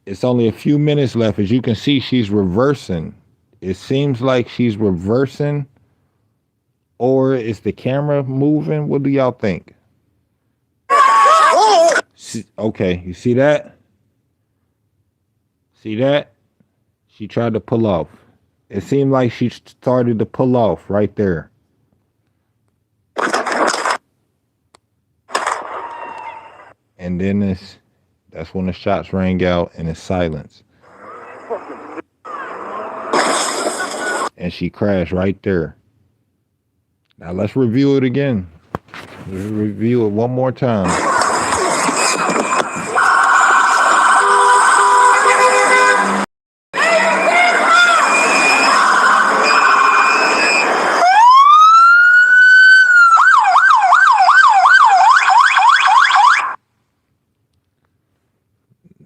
Speaker 1: It's only a few minutes left. As you can see, she's reversing. It seems like she's reversing, or is the camera moving? What do y'all think? Okay, you see that? See that? She tried to pull off. It seemed like she started to pull off right there. and then that's when the shots rang out and it's silence. And she crashed right there. Now let's review it again. Let's review it one more time.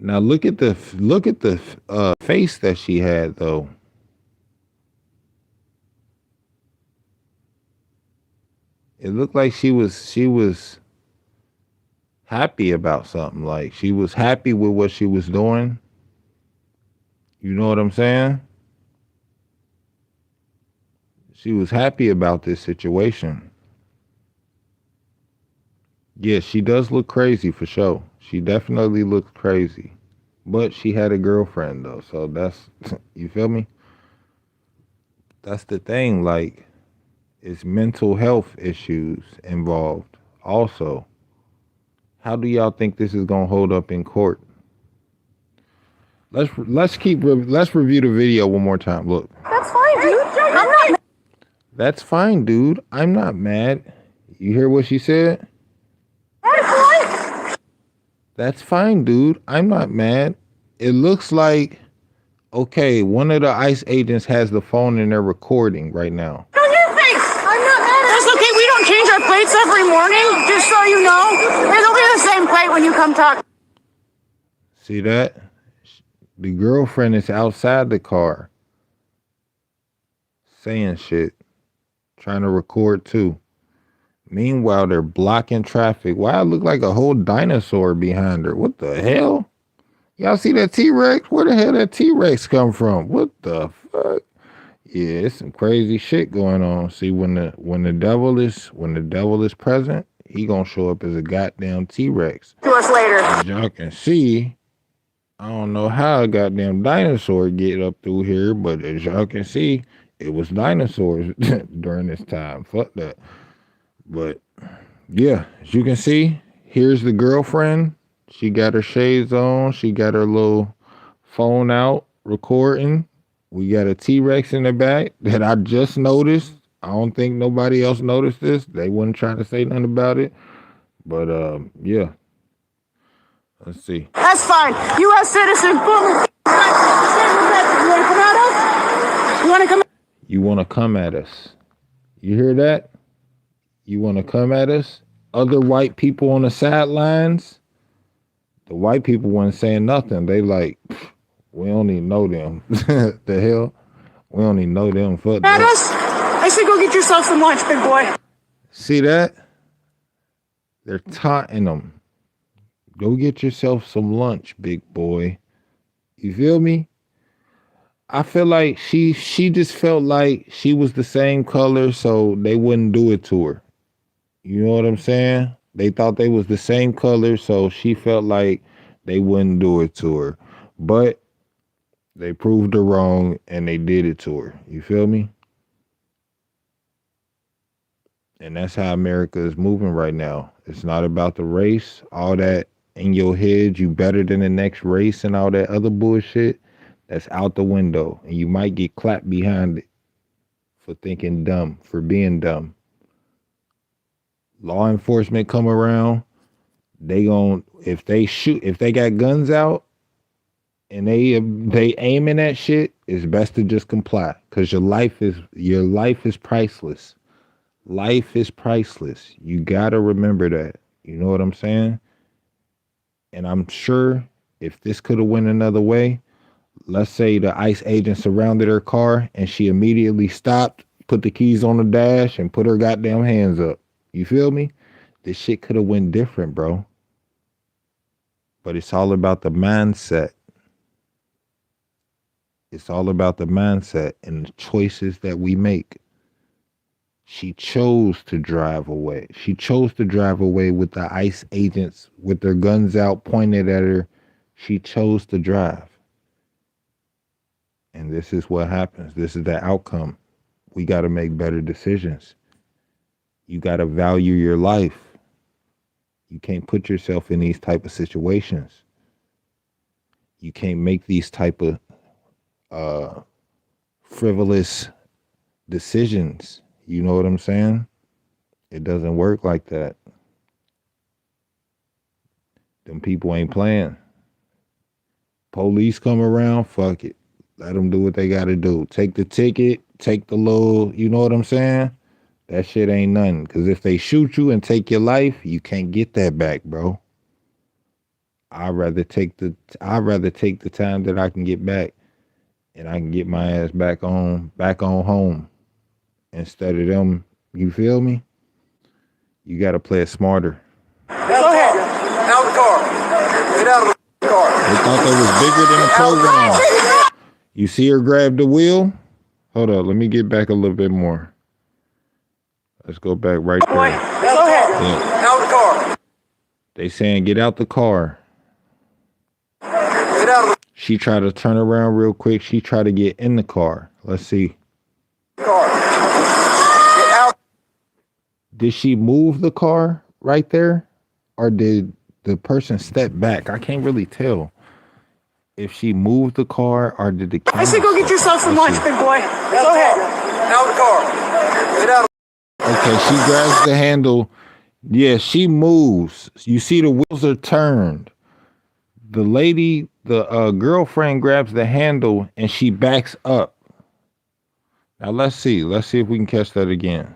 Speaker 1: Now look at the face that she had though. It looked like she was happy about something. Like she was happy with what she was doing. You know what I'm saying? She was happy about this situation. Yeah, she does look crazy for sure. She definitely looks crazy. But she had a girlfriend though, so that's you feel me? That's the thing, like it's mental health issues involved also. How do y'all think this is gonna hold up in court? Let's review the video one more time. Look.
Speaker 14: That's fine, dude. I'm not.
Speaker 1: That's fine, dude. I'm not mad. You hear what she said? That's fine, dude. I'm not mad. It looks like, okay, one of the ICE agents has the phone and they're recording right now.
Speaker 14: On your face. I'm not mad. That's okay. We don't change our plates every morning, just so you know. It'll be the same plate when you come talk.
Speaker 1: See that? The girlfriend is outside the car saying shit, trying to record too. Meanwhile, they're blocking traffic. Why it look like a whole dinosaur behind her? What the hell? Y'all see that T-Rex? Where the hell that T-Rex come from? What the fuck? Yeah, it's some crazy shit going on. See, when the devil is present, he gonna show up as a goddamn T-Rex.
Speaker 14: To us later.
Speaker 1: As y'all can see, I don't know how a goddamn dinosaur get up through here, but as y'all can see, it was dinosaurs during this time. Fuck that. But yeah, as you can see, here's the girlfriend. She got her shades on. She got her little phone out recording. We got a T-Rex in the back that I just noticed. I don't think nobody else noticed this. They wasn't trying to say nothing about it. But yeah. Let's see.
Speaker 14: That's fine. U.S. citizen. Boom. You want to come at us? You want to come?
Speaker 1: You want to come at us? You hear that? You want to come at us? Other white people on the sidelines. The white people weren't saying nothing. They like, we don't even know them. The hell? We don't even know them. Fuck
Speaker 14: At
Speaker 1: that.
Speaker 14: us? I said go get yourself some lunch, big boy.
Speaker 1: See that? They're taunting them. Go get yourself some lunch, big boy. You feel me? I feel like she just felt like she was the same color, so they wouldn't do it to her. You know what I'm saying? They thought they was the same color, so she felt like they wouldn't do it to her. But they proved her wrong and they did it to her. You feel me? And that's how America is moving right now. It's not about the race, all that in your head, you better than the next race and all that other bullshit. That's out the window. And you might get clapped behind it for thinking dumb, for being dumb. Law enforcement come around, they gon' if they got guns out and they aiming at shit, it's best to just comply. Cause your life is priceless. Life is priceless. You gotta remember that. You know what I'm saying? And I'm sure if this could have went another way, let's say the ICE agent surrounded her car and she immediately stopped, put the keys on the dash, and put her goddamn hands up. You feel me? This shit could have went different, bro. But it's all about the mindset. It's all about the mindset and the choices that we make. She chose to drive away. She chose to drive away with the ICE agents with their guns out pointed at her. She chose to drive. And this is what happens. This is the outcome. We got to make better decisions. You got to value your life. You can't put yourself in these type of situations. You can't make these type of frivolous decisions. You know what I'm saying? It doesn't work like that. Them people ain't playing. Police come around, fuck it. Let them do what they got to do. Take the ticket, take the little, you know what I'm saying? That shit ain't nothing. Because if they shoot you and take your life, you can't get that back, bro. I'd rather take the time that I can get back, and I can get my ass back on home instead of them. You feel me? You got to play it smarter.
Speaker 15: Go ahead. Out of the car. Get out of the car.
Speaker 1: They thought they was bigger than the program. You see her grab the wheel? Hold up, let me get back a little bit more. Let's go back right there.
Speaker 15: Go ahead.
Speaker 1: Yeah.
Speaker 15: Out of the car.
Speaker 1: They saying get out the car.
Speaker 15: Get out of
Speaker 1: She tried to turn around real quick. She tried to get in the car. Let's see.
Speaker 15: the car. Get out.
Speaker 1: Did she move the car right there? Or did the person step back? I can't really tell if she moved the car or did the camera.
Speaker 14: I say go get yourself some lunch, big boy. Go ahead.
Speaker 15: Out of the car. Get out.
Speaker 1: Okay, she grabs the handle. Yeah, she moves. You see the wheels are turned. The lady, the girlfriend grabs the handle and she backs up. Now let's see. Let's see if we can catch that again.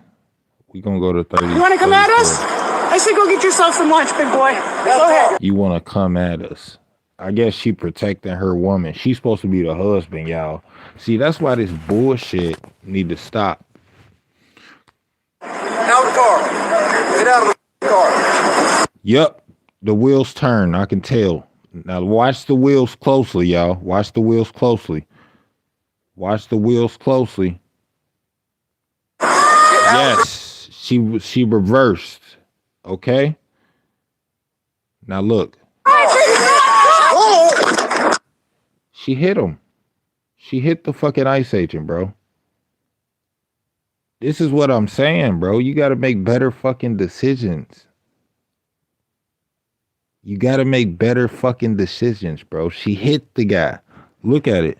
Speaker 1: We're going to go to 30.
Speaker 14: You want to come at us? I say go get yourself some lunch, big boy. Go ahead.
Speaker 1: You want to come at us. I guess she protecting her woman. She's supposed to be the husband, y'all. See, that's why this bullshit need to stop.
Speaker 15: Out of the car. Get out of the car.
Speaker 1: Yep, the wheels turn. I can tell. Now watch the wheels closely, y'all. Watch the wheels closely. Watch the wheels closely. Yes, she reversed. Okay. Now look. She hit him. She hit the fucking ICE agent, bro. This is what I'm saying, bro. You got to make better fucking decisions. You got to make better fucking decisions, bro. She hit the guy. Look at it.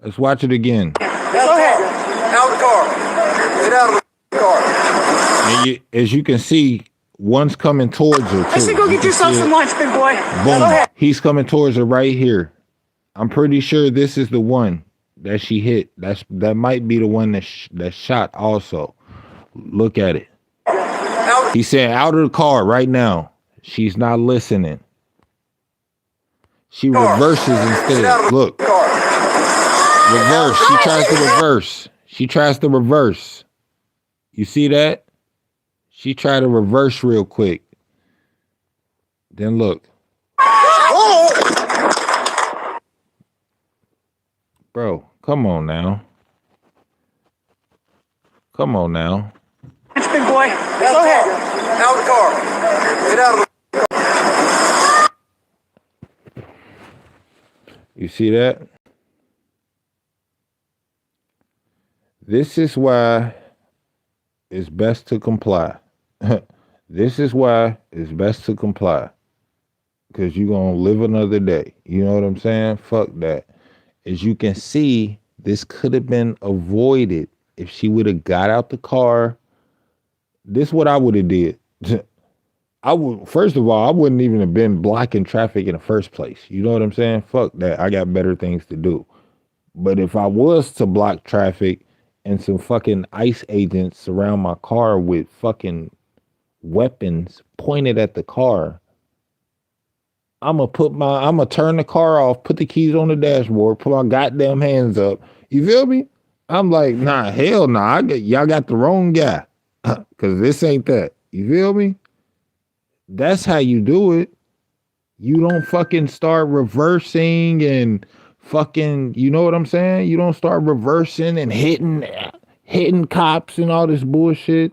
Speaker 1: Let's watch it again.
Speaker 15: Go ahead. Out of the car. Get out of the car.
Speaker 1: And as you can see, one's coming towards her, too.
Speaker 14: I say go get yourself some lunch, big boy.
Speaker 1: Boom.
Speaker 14: Go ahead.
Speaker 1: He's coming towards her right here. I'm pretty sure this is the one that she hit. That might be the one that shot also. Look at it. He said out of the car right now. She's not listening. She reverses instead. Look. Reverse. She tries to reverse. She tries to reverse. You see that? She tried to reverse real quick. Then look. Bro, come on now. Come on now.
Speaker 14: Big boy. Go ahead.
Speaker 15: Out of the car. Get out of the
Speaker 1: You see that? This is why it's best to comply. This is why it's best to comply. Because you're going to live another day. You know what I'm saying? Fuck that. As you can see, this could have been avoided if she would have got out the car. This is what I would have did. First of all, I wouldn't even have been blocking traffic in the first place. You know what I'm saying? Fuck that. I got better things to do. But if I was to block traffic and some fucking ICE agents surround my car with fucking weapons pointed at the car, I'm gonna turn the car off, put the keys on the dashboard, put my goddamn hands up. You feel me? I'm like, nah, hell nah. Y'all got the wrong guy. Cause this ain't that. You feel me? That's how you do it. You don't fucking start reversing and fucking, you know what I'm saying? You don't start reversing and hitting cops and all this bullshit.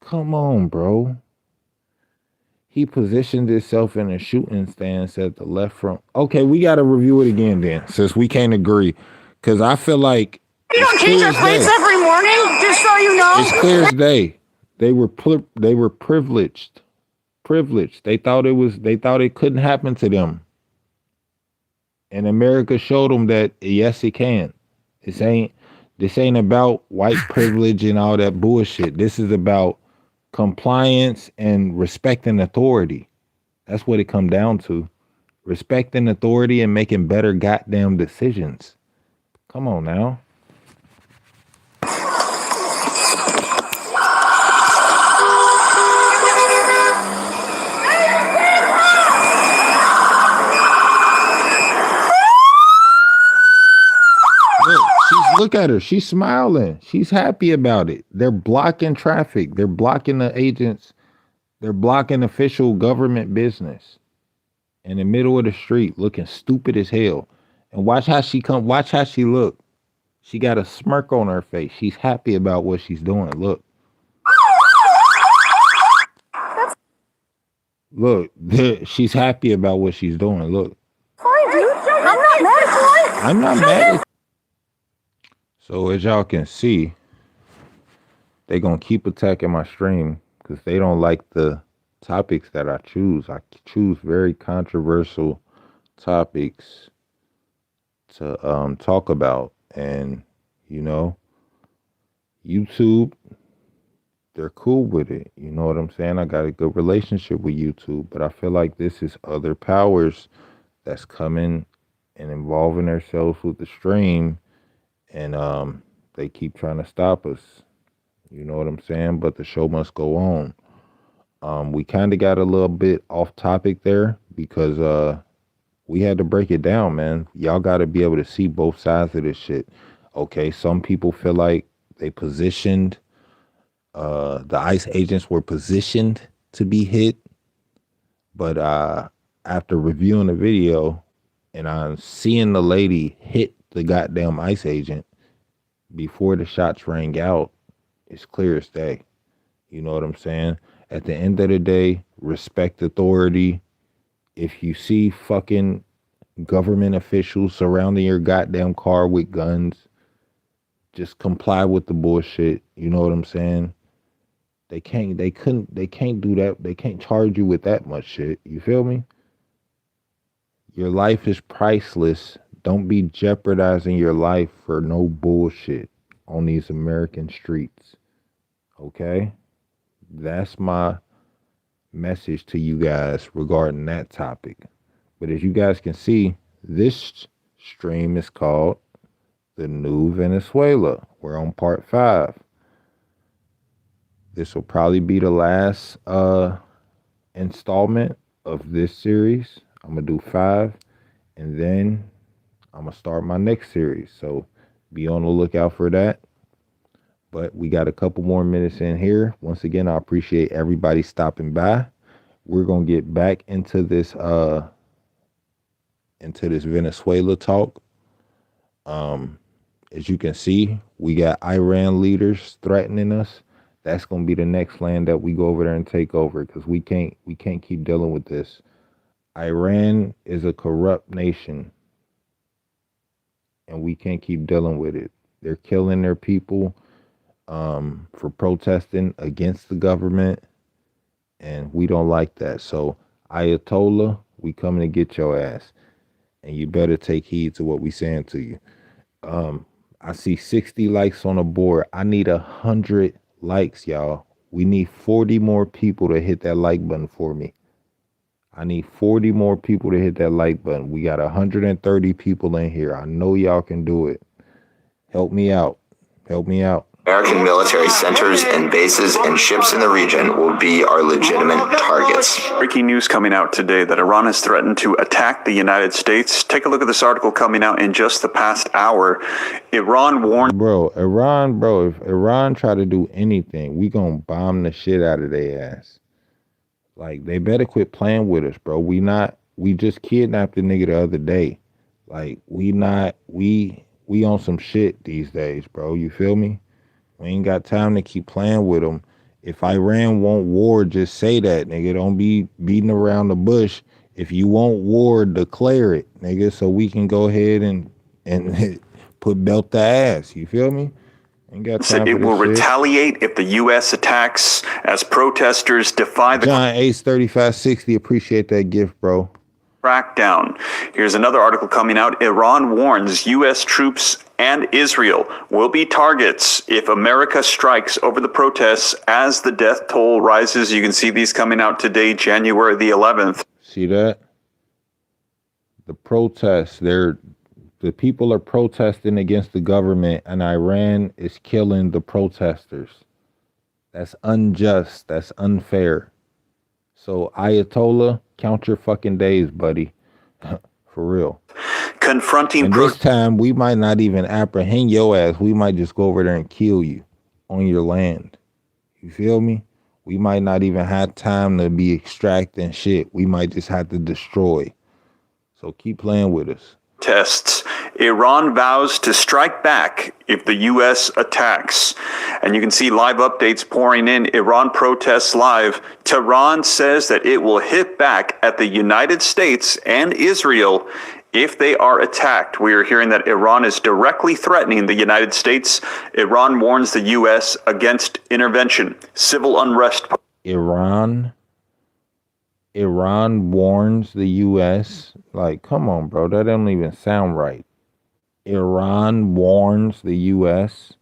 Speaker 1: Come on, bro. He positioned himself in a shooting stance at the left front. Okay, we got to review it again then, since we can't agree. Because I feel like
Speaker 14: You don't change our plates every morning, just so you know.
Speaker 1: it's clear as day. They were privileged. privilege. They thought it couldn't happen to them. And America showed them that yes, it can. This ain't about white privilege and all that bullshit. This is about compliance and respecting authority. That's what it come down to. Respecting authority and making better goddamn decisions. Come on now. Look at her. She's smiling. She's happy about it. They're blocking traffic. They're blocking the agents. They're blocking official government business in the middle of the street, looking stupid as hell. And watch how she come. Watch how she look. She got a smirk on her face. She's happy about what she's doing. Look. Look. She's happy about what she's doing. Look.
Speaker 14: Fine, dude. I'm not mad at you.
Speaker 1: I'm not mad at. So as y'all can see, they gonna keep attacking my stream because they don't like the topics that I choose. I choose very controversial topics to talk about, and you know, YouTube, they're cool with it. You know what I'm saying? I got a good relationship with YouTube, but I feel like this is other powers that's coming and involving themselves with the stream, and they keep trying to stop us. You know what I'm saying? But the show must go on. We kind of got a little bit off topic there because we had to break it down, man. Y'all got to be able to see both sides of this shit. Okay, some people feel like they positioned, the ICE agents were positioned to be hit. But after reviewing the video and I'm seeing the lady hit the goddamn ICE agent before the shots rang out, it's clear as day. You know what I'm saying? At the end of the day, respect authority. If you see fucking government officials surrounding your goddamn car with guns, just comply with the bullshit. You know what I'm saying? They can't do that. They can't charge you with that much shit. You feel me? Your life is priceless. Don't be jeopardizing your life for no bullshit on these American streets. Okay? That's my message to you guys regarding that topic. But as you guys can see, this stream is called The New Venezuela. We're on part 5. This will probably be the last installment of this series. I'm going to do 5, and then I'm going to start my next series. So be on the lookout for that. But we got a couple more minutes in here. Once again, I appreciate everybody stopping by. We're going to get back into this Venezuela talk. As you can see, we got Iran leaders threatening us. That's going to be the next land that we go over there and take over, because we can't keep dealing with this. Iran is a corrupt nation, and we can't keep dealing with it. They're killing their people for protesting against the government, and we don't like that. So Ayatollah, we coming to get your ass, and you better take heed to what we saying to you. I see 60 likes on the board. I need 100 likes, y'all. We need 40 more people to hit that like button for me. I need 40 more people to hit that like button. We got 130 people in here. I know y'all can do it. Help me out. Help me out.
Speaker 5: American military centers and bases and ships in the region will be our legitimate targets.
Speaker 11: Breaking news coming out today that Iran has threatened to attack the United States. Take a look at this article coming out in just the past hour. Iran warned...
Speaker 1: If Iran try to do anything, we gonna bomb the shit out of their ass. Like, they better quit playing with us, bro. We just kidnapped the nigga the other day. Like, we on some shit these days, bro. You feel me? We ain't got time to keep playing with them. If Iran want war, just say that, nigga. Don't be beating around the bush. If you want war, declare it, nigga, so we can go ahead and put belt the ass. You feel me? Ain't got
Speaker 11: So
Speaker 1: time
Speaker 11: it
Speaker 1: for
Speaker 11: will
Speaker 1: this shit.
Speaker 11: retaliate if the U.S. attacks as protesters defy the
Speaker 1: John Ace 3560, appreciate that gift, bro.
Speaker 11: crackdown. Here's another article coming out. Iran warns U.S. troops and Israel will be targets if America strikes over the protests as the death toll rises. You can see these coming out today, January the 11th.
Speaker 1: See that? The protests, the people are protesting against the government, and Iran is killing the protesters. That's unjust. That's unfair. So Ayatollah, count your fucking days, buddy. For real.
Speaker 11: Confronting
Speaker 1: and this time, we might not even apprehend your ass. We might just go over there and kill you on your land. You feel me? We might not even have time to be extracting shit. We might just have to destroy. So keep playing with us.
Speaker 11: Tests. Iran vows to strike back if the U.S. attacks. And you can see live updates pouring in. Iran protests live. Tehran says that it will hit back at the United States and Israel if they are attacked. We are hearing that Iran is directly threatening the United States. Iran warns the U.S. against intervention. Civil unrest.
Speaker 1: Iran warns the U.S. Like, come on, bro. That doesn't even sound right. Iran warns the U.S.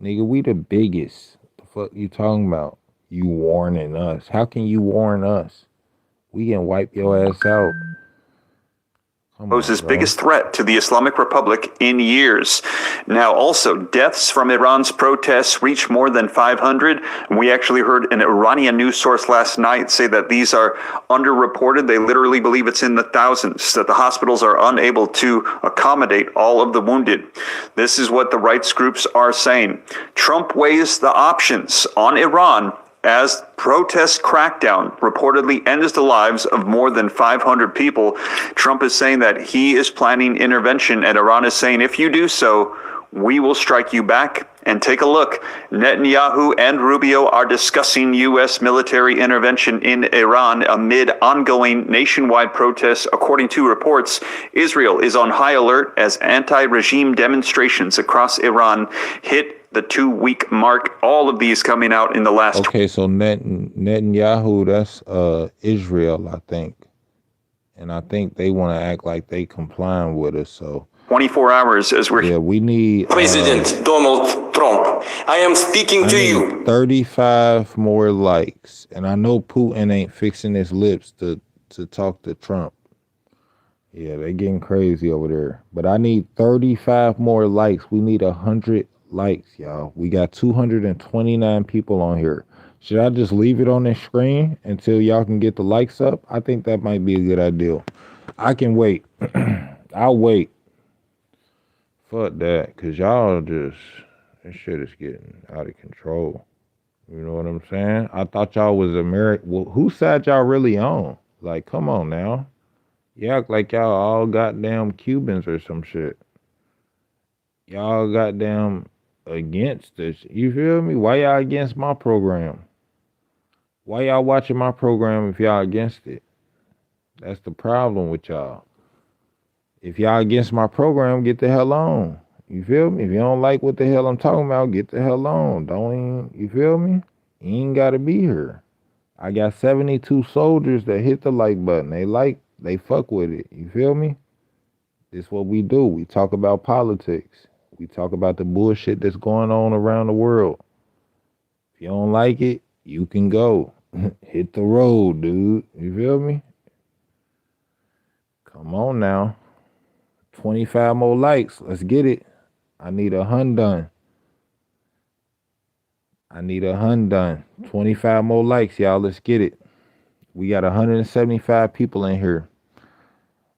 Speaker 1: Nigga, we the biggest. The fuck you talking about? You warning us. How can you warn us? We can wipe your ass out.
Speaker 11: Poses biggest threat to the Islamic Republic in years. Now, also, deaths from Iran's protests reach more than 500. We actually heard an Iranian news source last night say that these are underreported. They literally believe it's in the thousands, that the hospitals are unable to accommodate all of the wounded. This is what the rights groups are saying. Trump weighs the options on Iran as protest crackdown reportedly ends the lives of more than 500 people. Trump is saying that he is planning intervention, and Iran is saying, if you do so, we will strike you back. And take a look. Netanyahu and Rubio are discussing U.S. military intervention in Iran amid ongoing nationwide protests. According to reports, Israel is on high alert as anti-regime demonstrations across Iran hit the 2-week mark. All of these coming out in the last.
Speaker 1: Okay, so Netanyahu, that's Israel, I think. And I think they want to act like they complying with us, so.
Speaker 11: 24 hours as we're.
Speaker 1: Yeah, we need.
Speaker 2: President Donald Trump, I am speaking to you.
Speaker 1: 35 more likes. And I know Putin ain't fixing his lips to talk to Trump. Yeah, they getting crazy over there. But I need 35 more likes. We need 100 likes, y'all. We got 229 people on here. Should I just leave it on the screen until y'all can get the likes up? I think that might be a good idea. I can wait. I'll wait. Fuck that, because y'all just, this shit is getting out of control. You know what I'm saying? I thought y'all was American. Well, whose side y'all really on? Like, come on now. You act like y'all all goddamn Cubans or some shit. Y'all goddamn against this. You feel me? Why y'all against my program? Why y'all watching my program if y'all against it? That's the problem with y'all. If y'all against my program, get the hell on. You feel me? If you don't like what the hell I'm talking about, get the hell on. Don't even, you feel me? You ain't got to be here. I got 72 soldiers that hit the like button. They fuck with it. You feel me? This is what we do. We talk about politics. We talk about the bullshit that's going on around the world. If you don't like it, you can go. Hit the road, dude. You feel me? Come on now. 25 more likes. Let's get it. I need 100. I need 100. 25 more likes, y'all. Let's get it. We got 175 people in here.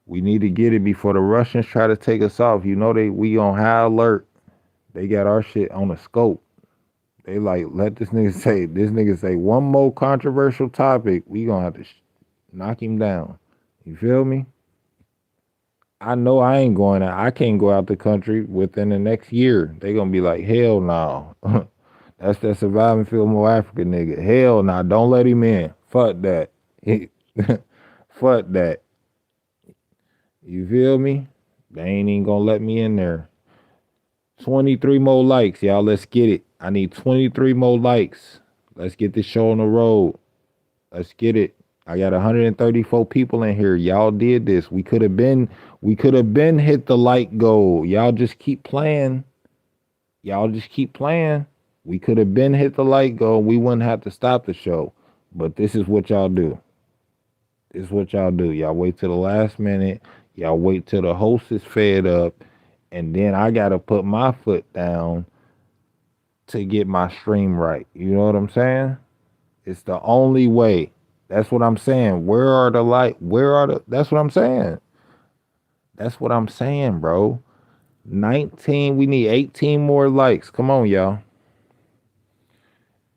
Speaker 1: We need to get it before the Russians try to take us off. You know we on high alert. They got our shit on the scope. They like, let this nigga say one more controversial topic. We gonna have to knock him down. You feel me? I know I ain't going out. I can't go out the country within the next year. They gonna be like, hell no. That's that surviving film of Africa nigga. Hell no, don't let him in. Fuck that. Fuck that. You feel me? They ain't even gonna let me in there. 23 more likes, y'all. Let's get it. I need 23 more likes. Let's get this show on the road. Let's get it. I got 134 people in here. Y'all did this. We could have been hit the like goal. Y'all just keep playing. Y'all just keep playing. We could have been hit the like goal. We wouldn't have to stop the show. But this is what y'all do. This is what y'all do. Y'all wait till the last minute. Y'all wait till the host is fed up. And then I gotta put my foot down to get my stream right. You know what I'm saying? It's the only way. That's what I'm saying. That's what I'm saying. That's what I'm saying, bro. 19, we need 18 more likes. Come on, y'all.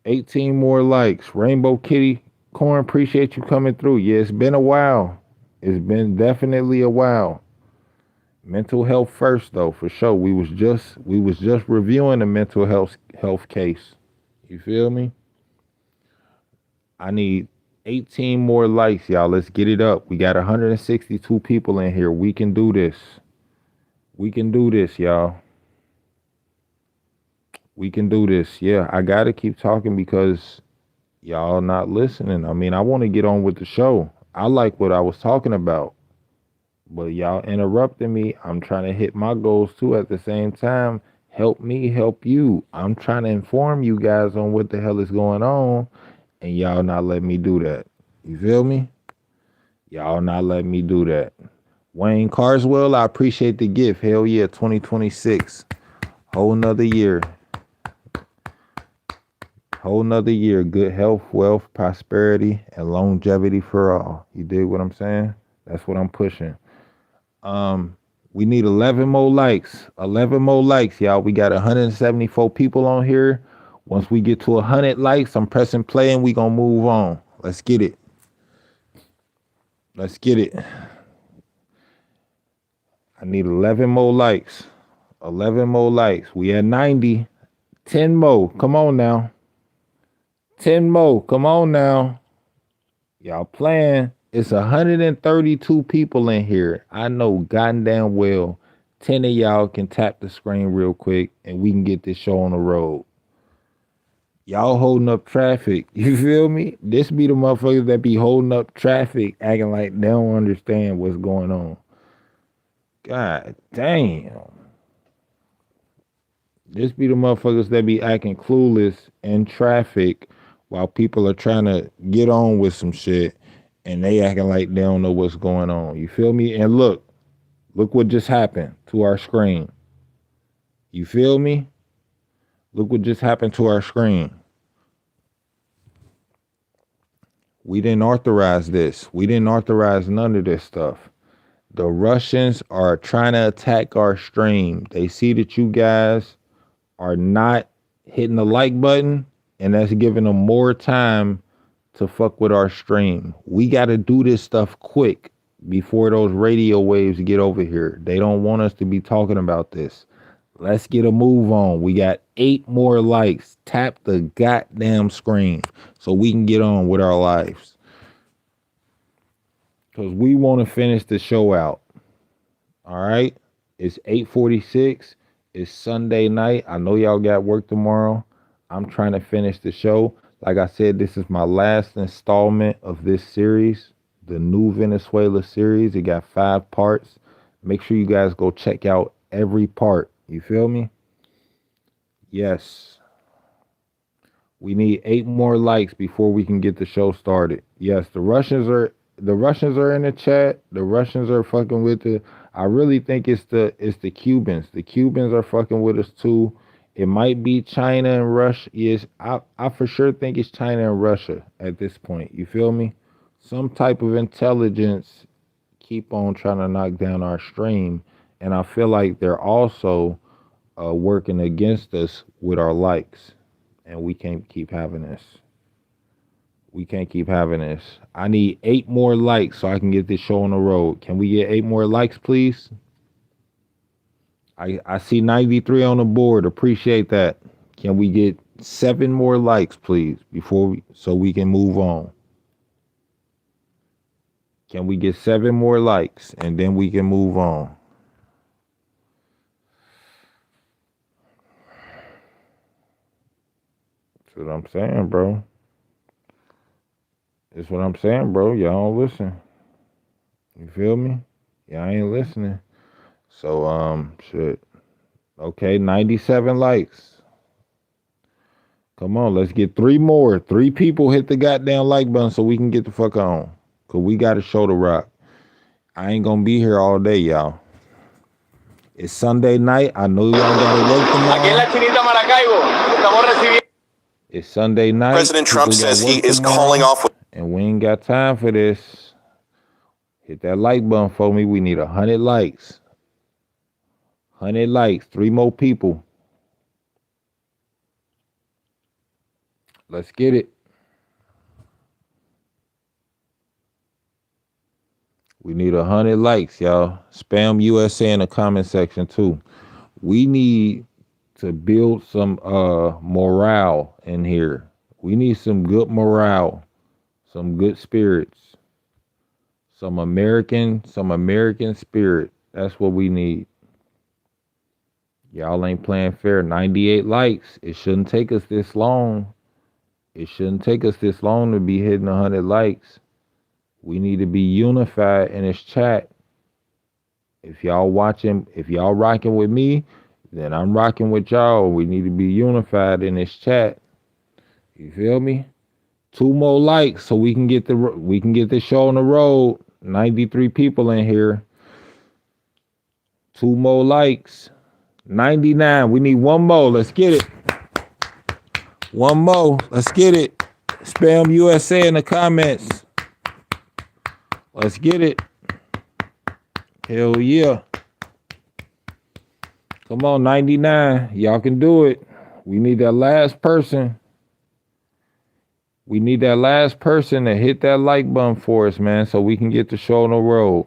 Speaker 1: 18 more likes. Rainbow Kitty Corn, appreciate you coming through. Yeah, it's been a while. It's been definitely a while. Mental health first though, for sure. We was just reviewing the mental health case. You feel me? I need 18 more likes, y'all. Let's get it up. We got 162 people in here. We can do this. We can do this, y'all. We can do this. Yeah, I got to keep talking because y'all not listening. I mean, I want to get on with the show. I like what I was talking about. But y'all interrupting me. I'm trying to hit my goals too at the same time. Help me help you. I'm trying to inform you guys on what the hell is going on. And y'all not letting me do that. You feel me? Y'all not letting me do that. Wayne Carswell, I appreciate the gift. Hell yeah, 2026. Whole nother year. Whole nother year. Good health, wealth, prosperity, and longevity for all. You dig what I'm saying? That's what I'm pushing. We need 11 more likes. 11 more likes, y'all. We got 174 people on here. Once we get to 100 likes, I'm pressing play and we gonna move on. Let's get it. Let's get it. I need 11 more likes. 11 more likes. We at 90. 10 more. Come on now. 10 more. Come on now. Y'all playing. It's 132 people in here. I know goddamn well 10 of y'all can tap the screen real quick and we can get this show on the road. Y'all holding up traffic. You feel me? This be the motherfuckers that be holding up traffic, acting like they don't understand what's going on. God damn. This be the motherfuckers that be acting clueless in traffic while people are trying to get on with some shit and they acting like they don't know what's going on. You feel me? And look what just happened to our screen. You feel me? Look what just happened to our screen. We didn't authorize this. We didn't authorize none of this stuff. The Russians are trying to attack our stream. They see that you guys are not hitting the like button, and that's giving them more time to fuck with our stream. We got to do this stuff quick before those radio waves get over here. They don't want us to be talking about this. Let's get a move on. We got 8 more likes. Tap the goddamn screen so we can get on with our lives. Because we want to finish the show out. All right? It's 8:46. It's Sunday night. I know y'all got work tomorrow. I'm trying to finish the show. Like I said, this is my last installment of this series, the new Venezuela series. It got 5 parts. Make sure you guys go check out every part. You feel me? Yes. We need 8 more likes before we can get the show started. Yes, the Russians are in the chat. The Russians are fucking with the. I really think it's the Cubans. The Cubans are fucking with us too. It might be China and Russia. Yes, I for sure think it's China and Russia at this point. You feel me? Some type of intelligence keep on trying to knock down our stream, and I feel like they're also working against us with our likes, and we can't keep having this. We can't keep having this. I need 8 more likes so I can get this show on the road. Can we get 8 more likes, please? I see 93 on the board. Appreciate that. Can we get 7 more likes, please, so we can move on? Can we get 7 more likes and then we can move on? what I'm saying, bro. That's what I'm saying, bro. Y'all don't listen. You feel me? Y'all ain't listening. So, shit. Okay, 97 likes. Come on, let's get 3 more. 3 people hit the goddamn like button so we can get the fuck on. Cause we got a show to rock. I ain't gonna be here all day, y'all. It's Sunday night. I know y'all gotta work tomorrow. It's Sunday night.
Speaker 5: President Trump says he is calling off.
Speaker 1: And we ain't got time for this. Hit that like button for me. We need 100 likes. 100 likes. 3 more people. Let's get it. We need 100 likes, y'all. Spam USA in the comment section too. We need to build some morale in here. We need some good morale, some good spirits, some American spirit. That's what we need. Y'all ain't playing fair. 98 likes. It shouldn't take us this long. It shouldn't take us this long to be hitting 100 likes. We need to be unified in this chat. If y'all watching, if y'all rocking with me, then I'm rocking with y'all. We need to be unified in this chat. You feel me? 2 more likes so we can get the show on the road. 93 people in here. 2 more likes. 99. We need 1 more. Let's get it. 1 more. Let's get it. Spam USA in the comments. Let's get it. Hell yeah. Come on, 99. Y'all can do it. We need that last person. We need that last person to hit that like button for us, man, so we can get the show on the road.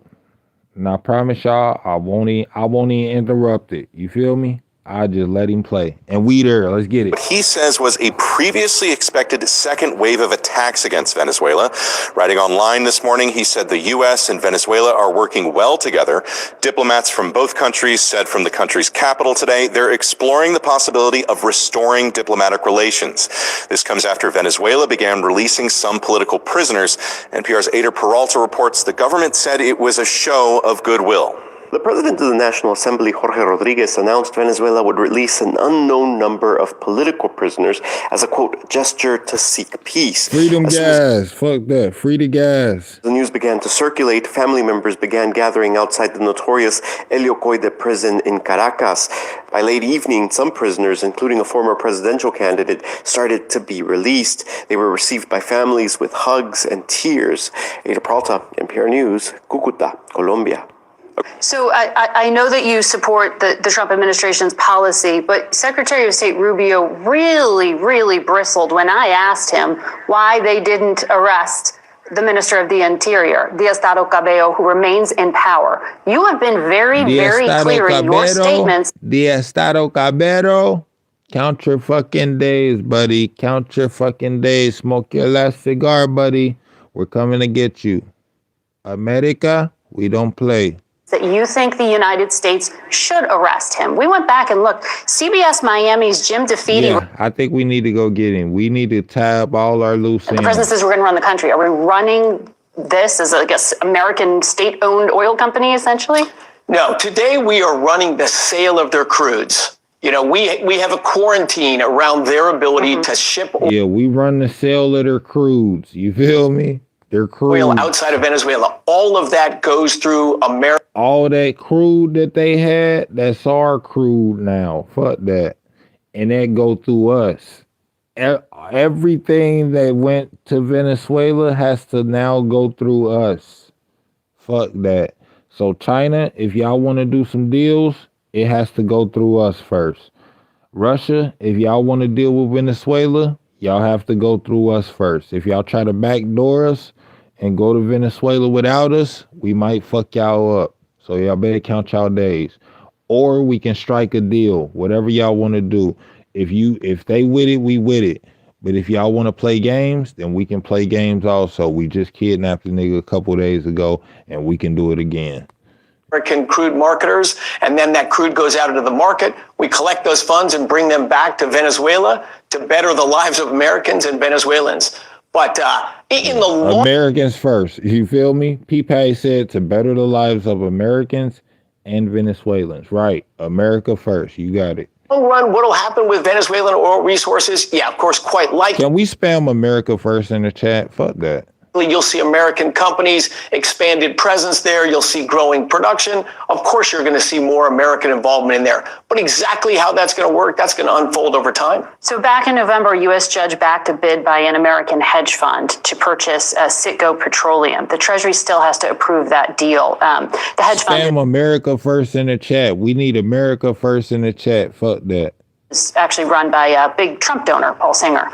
Speaker 1: And I promise y'all, I won't even interrupt it. You feel me? I just let him play. And we there. Let's get it.
Speaker 5: What he says was a previously expected second wave of attacks against Venezuela. Writing online this morning, he said the U.S. and Venezuela are working well together. Diplomats from both countries said from the country's capital today they're exploring the possibility of restoring diplomatic relations. This comes after Venezuela began releasing some political prisoners. NPR's Ader Peralta reports the government said it was a show of goodwill.
Speaker 8: The president of the National Assembly, Jorge Rodriguez, announced Venezuela would release an unknown number of political prisoners as a, quote, gesture to seek peace.
Speaker 1: Freedom gas. Fuck that. Free the gas.
Speaker 8: The news began to circulate. Family members began gathering outside the notorious Helio Coide prison in Caracas. By late evening, some prisoners, including a former presidential candidate, started to be released. They were received by families with hugs and tears. Ader Peralta, NPR News, Cúcuta, Colombia.
Speaker 6: So I know that you support the Trump administration's policy, but Secretary of State Rubio really bristled when I asked him why they didn't arrest the Minister of the Interior, Diosdado Cabello, who remains in power. You have been very clear in your statements.
Speaker 1: Diosdado Cabello, count your fucking days, buddy. Count your fucking days. Smoke your last cigar, buddy. We're coming to get you. America, we don't play.
Speaker 6: That you think the United States should arrest him. We went back and looked. CBS Miami's Jim DeFeedy.
Speaker 1: Yeah, I think we need to go get him. We need to tie up all our loose ends.
Speaker 6: The president says we're going to run the country. Are we running this as, I guess, American state-owned oil company, essentially?
Speaker 12: No, today we are running the sale of their crudes. You know, we have a quarantine around their ability to ship oil.
Speaker 1: Yeah, we run the sale of their crudes. You feel me? Their crude.
Speaker 12: Oil outside of Venezuela. All of that goes through America.
Speaker 1: All that crude that they had, that's our crude now. Fuck that. And that go through us. Everything that went to Venezuela has to now go through us. Fuck that. So China, if y'all want to do some deals, it has to go through us first. Russia, if y'all want to deal with Venezuela, y'all have to go through us first. If y'all try to backdoor us and go to Venezuela without us, we might fuck y'all up. So y'all better count y'all days. Or we can strike a deal. Whatever y'all want to do. If they with it, we with it. But if y'all want to play games, then we can play games also. We just kidnapped a nigga a couple days ago and we can do it again.
Speaker 12: American crude marketers, and then that crude goes out into the market. We collect those funds and bring them back to Venezuela to better the lives of Americans and Venezuelans. But in the long
Speaker 1: Americans first. You feel me? P.5 said to better the lives of Americans and Venezuelans. Right. America first. You got it.
Speaker 12: run, what will happen with Venezuelan oil resources? Yeah, of course, quite likely.
Speaker 1: Can we spam America first in the chat? Fuck that.
Speaker 12: You'll see American companies, expanded presence there. You'll see growing production. Of course, you're going to see more American involvement in there. But exactly how that's going to work, that's going to unfold over time.
Speaker 6: So back in November, a U.S. judge backed a bid by an American hedge fund to purchase Citgo Petroleum. The Treasury still has to approve that deal. The hedge fund...
Speaker 1: Spam America first in the chat. We need America first in the chat. Fuck that.
Speaker 6: ...is actually run by a big Trump donor, Paul Singer.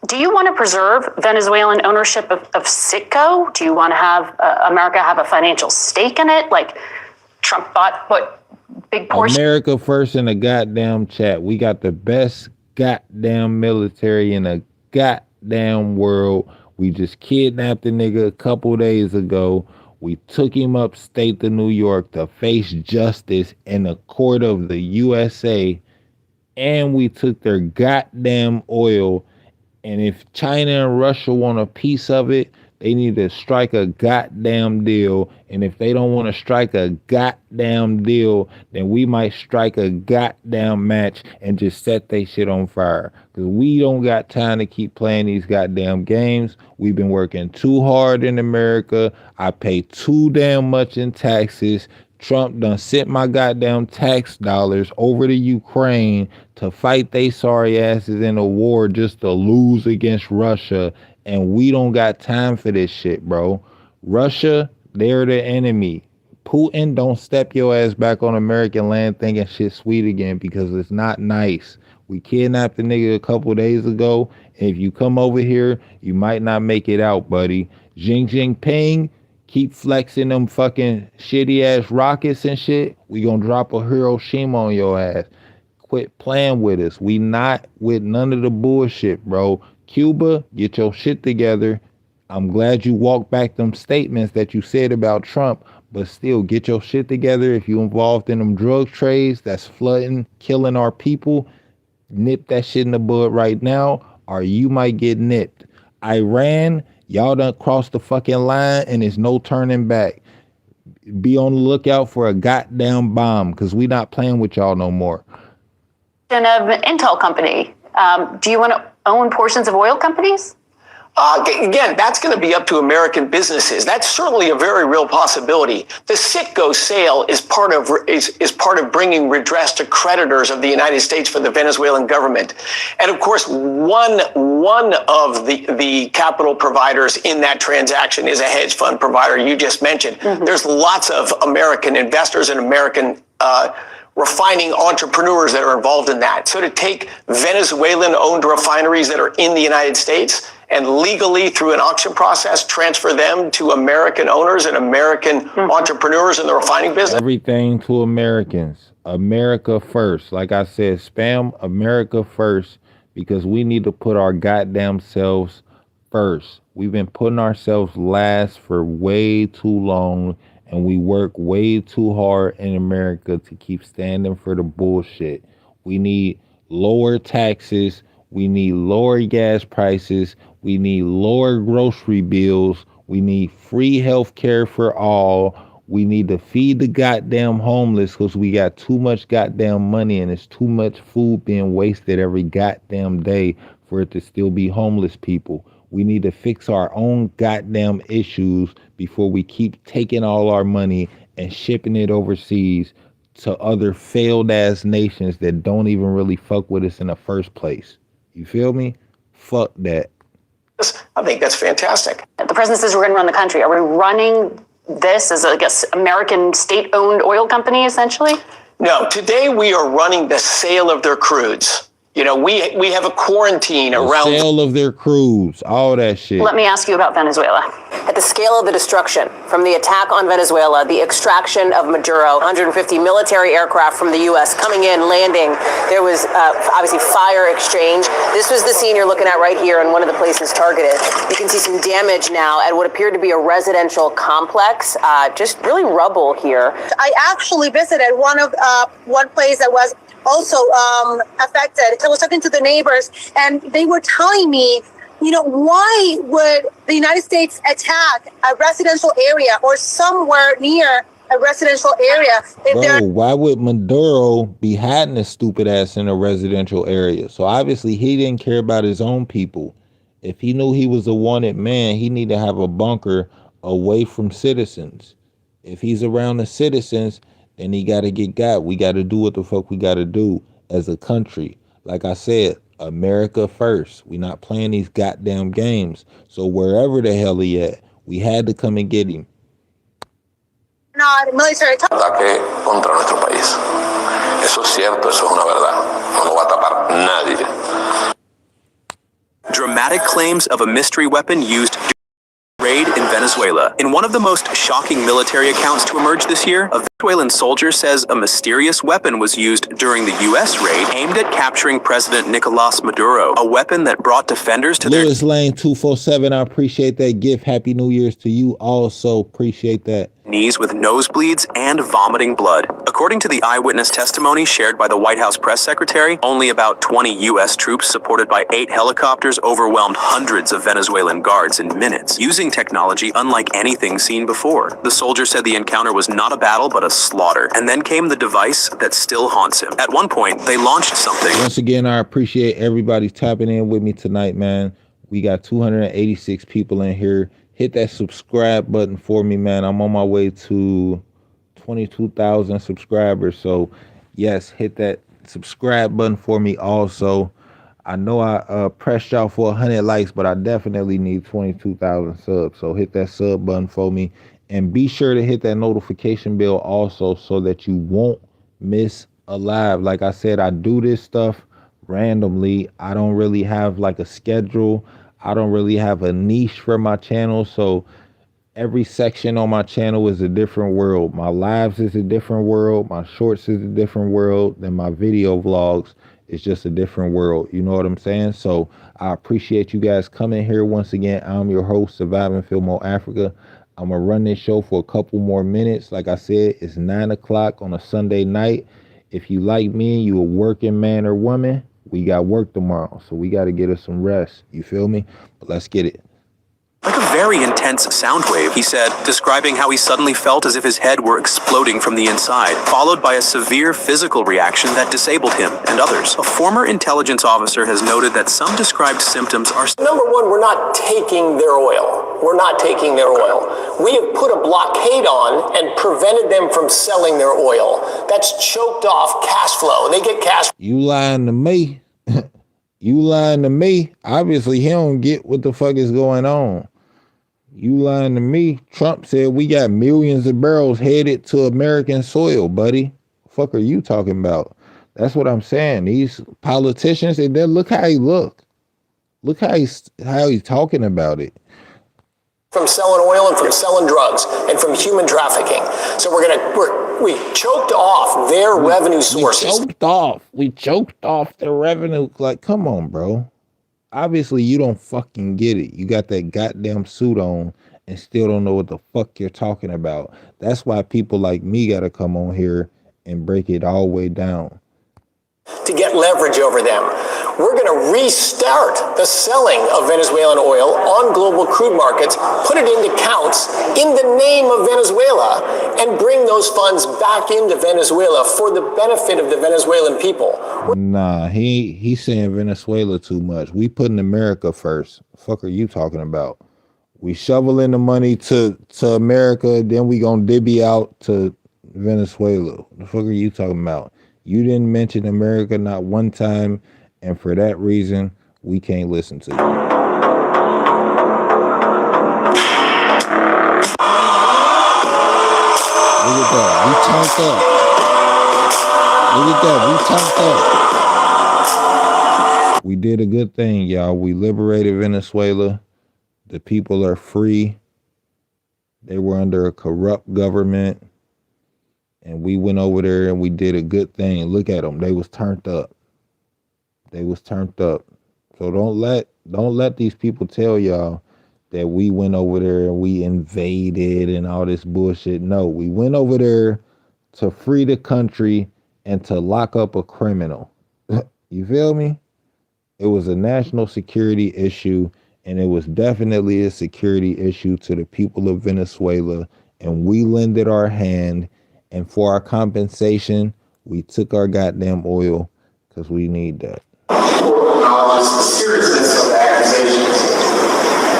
Speaker 6: Do you want to preserve Venezuelan ownership of Citgo? Do you want to have America have a financial stake in it? Like Trump bought what big portion?
Speaker 1: America first in the goddamn chat. We got the best goddamn military in the goddamn world. We just kidnapped the nigga a couple days ago. We took him upstate to New York to face justice in the court of the USA. And we took their goddamn oil. And if China and Russia want a piece of it, they need to strike a goddamn deal. And if they don't want to strike a goddamn deal, then we might strike a goddamn match and just set they shit on fire. Because we don't got time to keep playing these goddamn games. We've been working too hard in America. I pay too damn much in taxes. Trump done sent my goddamn tax dollars over to Ukraine to fight they sorry asses in a war just to lose against Russia. And we don't got time for this shit, bro. Russia, they're the enemy. Putin, don't step your ass back on American land thinking shit sweet again, because it's not nice. We kidnapped the nigga a couple days ago. And if you come over here, you might not make it out, buddy. Xi Jinping, keep flexing them fucking shitty ass rockets and shit. We gonna drop a Hiroshima on your ass. Quit playing with us. We not with none of the bullshit, bro. Cuba, get your shit together. I'm glad you walked back them statements that you said about Trump, but still get your shit together. If you involved in them drug trades that's flooding, killing our people, nip that shit in the bud right now, or you might get nipped. Iran, y'all done crossed the fucking line and there's no turning back. Be on the lookout for a goddamn bomb, because we not playing with y'all no more.
Speaker 6: Of an Intel company. Do you want to own portions of oil companies?
Speaker 12: Again, that's going to be up to American businesses. That's certainly a very real possibility. The Citgo sale is part of bringing redress to creditors of the United States for the Venezuelan government. And of course, one of the capital providers in that transaction is a hedge fund provider you just mentioned. Mm-hmm. There's lots of American investors and American refining entrepreneurs that are involved in that. So to take Venezuelan-owned refineries that are in the United States and legally, through an auction process, transfer them to American owners and American entrepreneurs in the refining business.
Speaker 1: Everything to Americans. America first. Like I said, spam America first, because we need to put our goddamn selves first. We've been putting ourselves last for way too long, and we work way too hard in America to keep standing for the bullshit. We need lower taxes. We need lower gas prices. We need lower grocery bills. We need free health care for all. We need to feed the goddamn homeless, because we got too much goddamn money and it's too much food being wasted every goddamn day for it to still be homeless people. We need to fix our own goddamn issues before we keep taking all our money and shipping it overseas to other failed ass nations that don't even really fuck with us in the first place. You feel me? Fuck that.
Speaker 12: I think that's fantastic.
Speaker 6: The president says we're going to run the country. Are we running this as a American state-owned oil company, essentially?
Speaker 12: No, today we are running the sale of their crudes. You know, we have a quarantine around
Speaker 1: the sale of their crews, all that shit.
Speaker 6: Let me ask you about Venezuela.
Speaker 13: At the scale of the destruction, from the attack on Venezuela, the extraction of Maduro, 150 military aircraft from the U.S. coming in, landing, there was obviously fire exchange. This was the scene you're looking at right here in one of the places targeted. You can see some damage now at what appeared to be a residential complex, just really rubble here.
Speaker 21: I actually visited one place that was also affected. I was talking to the neighbors, and they were telling me, you know, why would the United States attack a residential area or somewhere near a residential area?
Speaker 1: Bro, why would Maduro be hiding his stupid ass in a residential area? So obviously he didn't care about his own people. If he knew he was a wanted man, he need to have a bunker away from citizens. If he's around the citizens, then he got to get got. We got to do what the fuck we got to do as a country. Like I said, America first. We not playing these goddamn games. So wherever the hell he at, we had to come and get him.
Speaker 21: Not military
Speaker 16: ataque contra nuestro país. Eso es cierto, eso es una verdad. No lo va a tapar nadie.
Speaker 10: Dramatic claims of a mystery weapon used during a raid in Venezuela. In one of the most shocking military accounts to emerge this year, a Venezuelan soldier says a mysterious weapon was used during the U.S. raid aimed at capturing President Nicolas Maduro, a weapon that brought defenders to their...
Speaker 1: Lewis Lane 247, I appreciate that gift. Happy New Year's to you also. Appreciate that.
Speaker 10: Knees with nosebleeds and vomiting blood. According to the eyewitness testimony shared by the White House press secretary, only about 20 U.S. troops supported by 8 helicopters overwhelmed hundreds of Venezuelan guards in minutes, using technology unlike anything seen before. The soldier said the encounter was not a battle but a slaughter, and then came the device that still haunts him. At one point, they launched something.
Speaker 1: Once again, I appreciate everybody tapping in with me tonight, man. We got 286 people in here. Hit that subscribe button for me, man. I'm on my way to 22,000 subscribers. So, yes, hit that subscribe button for me also. I know I pressed y'all for 100 likes, but I definitely need 22,000 subs. So hit that sub button for me. And be sure to hit that notification bell also so that you won't miss a live. Like I said, I do this stuff randomly. I don't really have like a schedule. I don't really have a niche for my channel. So every section on my channel is a different world. My lives is a different world. My shorts is a different world. Then my video vlogs is just a different world. You know what I'm saying? So I appreciate you guys coming here once again. I'm your host, Surviving Filmo Africa. I'm going to run this show for a couple more minutes. Like I said, it's 9 o'clock on a Sunday night. If you like me and you a working man or woman, we got work tomorrow. So we got to get us some rest. You feel me? But let's get it.
Speaker 10: Like a very intense sound wave, he said, describing how he suddenly felt as if his head were exploding from the inside, followed by a severe physical reaction that disabled him and others. A former intelligence officer has noted that some described symptoms are...
Speaker 12: Number one, we're not taking their oil. We're not taking their oil. We have put a blockade on and prevented them from selling their oil. That's choked off cash flow. They get cash.
Speaker 1: You lying to me. You lying to me. Obviously, he don't get what the fuck is going on. You lying to me. Trump said we got millions of barrels headed to American soil, buddy. Fuck are you talking about? That's what I'm saying. These politicians, they look how he look. Look how he's talking about it.
Speaker 12: From selling oil and from selling drugs and from human trafficking. So we choked off their revenue sources.
Speaker 1: We choked off the revenue. Like, come on, bro. Obviously, you don't fucking get it. You got that goddamn suit on and still don't know what the fuck you're talking about. That's why people like me got to come on here and break it all the way down.
Speaker 12: To get leverage over them. We're going to restart the selling of Venezuelan oil on global crude markets, put it into counts in the name of Venezuela, and bring those funds back into Venezuela for the benefit of the Venezuelan people.
Speaker 1: Nah, he's saying Venezuela too much. We putting America first. Fuck are you talking about? We shoveling the money to America, then we gonna divvy out to Venezuela. The fuck are you talking about? You didn't mention America not one time, and for that reason, we can't listen to you. Look at that. We turned up. Look at that. We turned up. We did a good thing, y'all. We liberated Venezuela. The people are free. They were under a corrupt government. And we went over there and we did a good thing. Look at them. They was turned up. They was turned up. So don't let these people tell y'all that we went over there and we invaded and all this bullshit. No, we went over there to free the country and to lock up a criminal. You feel me? It was a national security issue, and it was definitely a security issue to the people of Venezuela. And we lended our hand, and for our compensation, we took our goddamn oil because we need that.
Speaker 17: Acknowledges the seriousness of the accusations.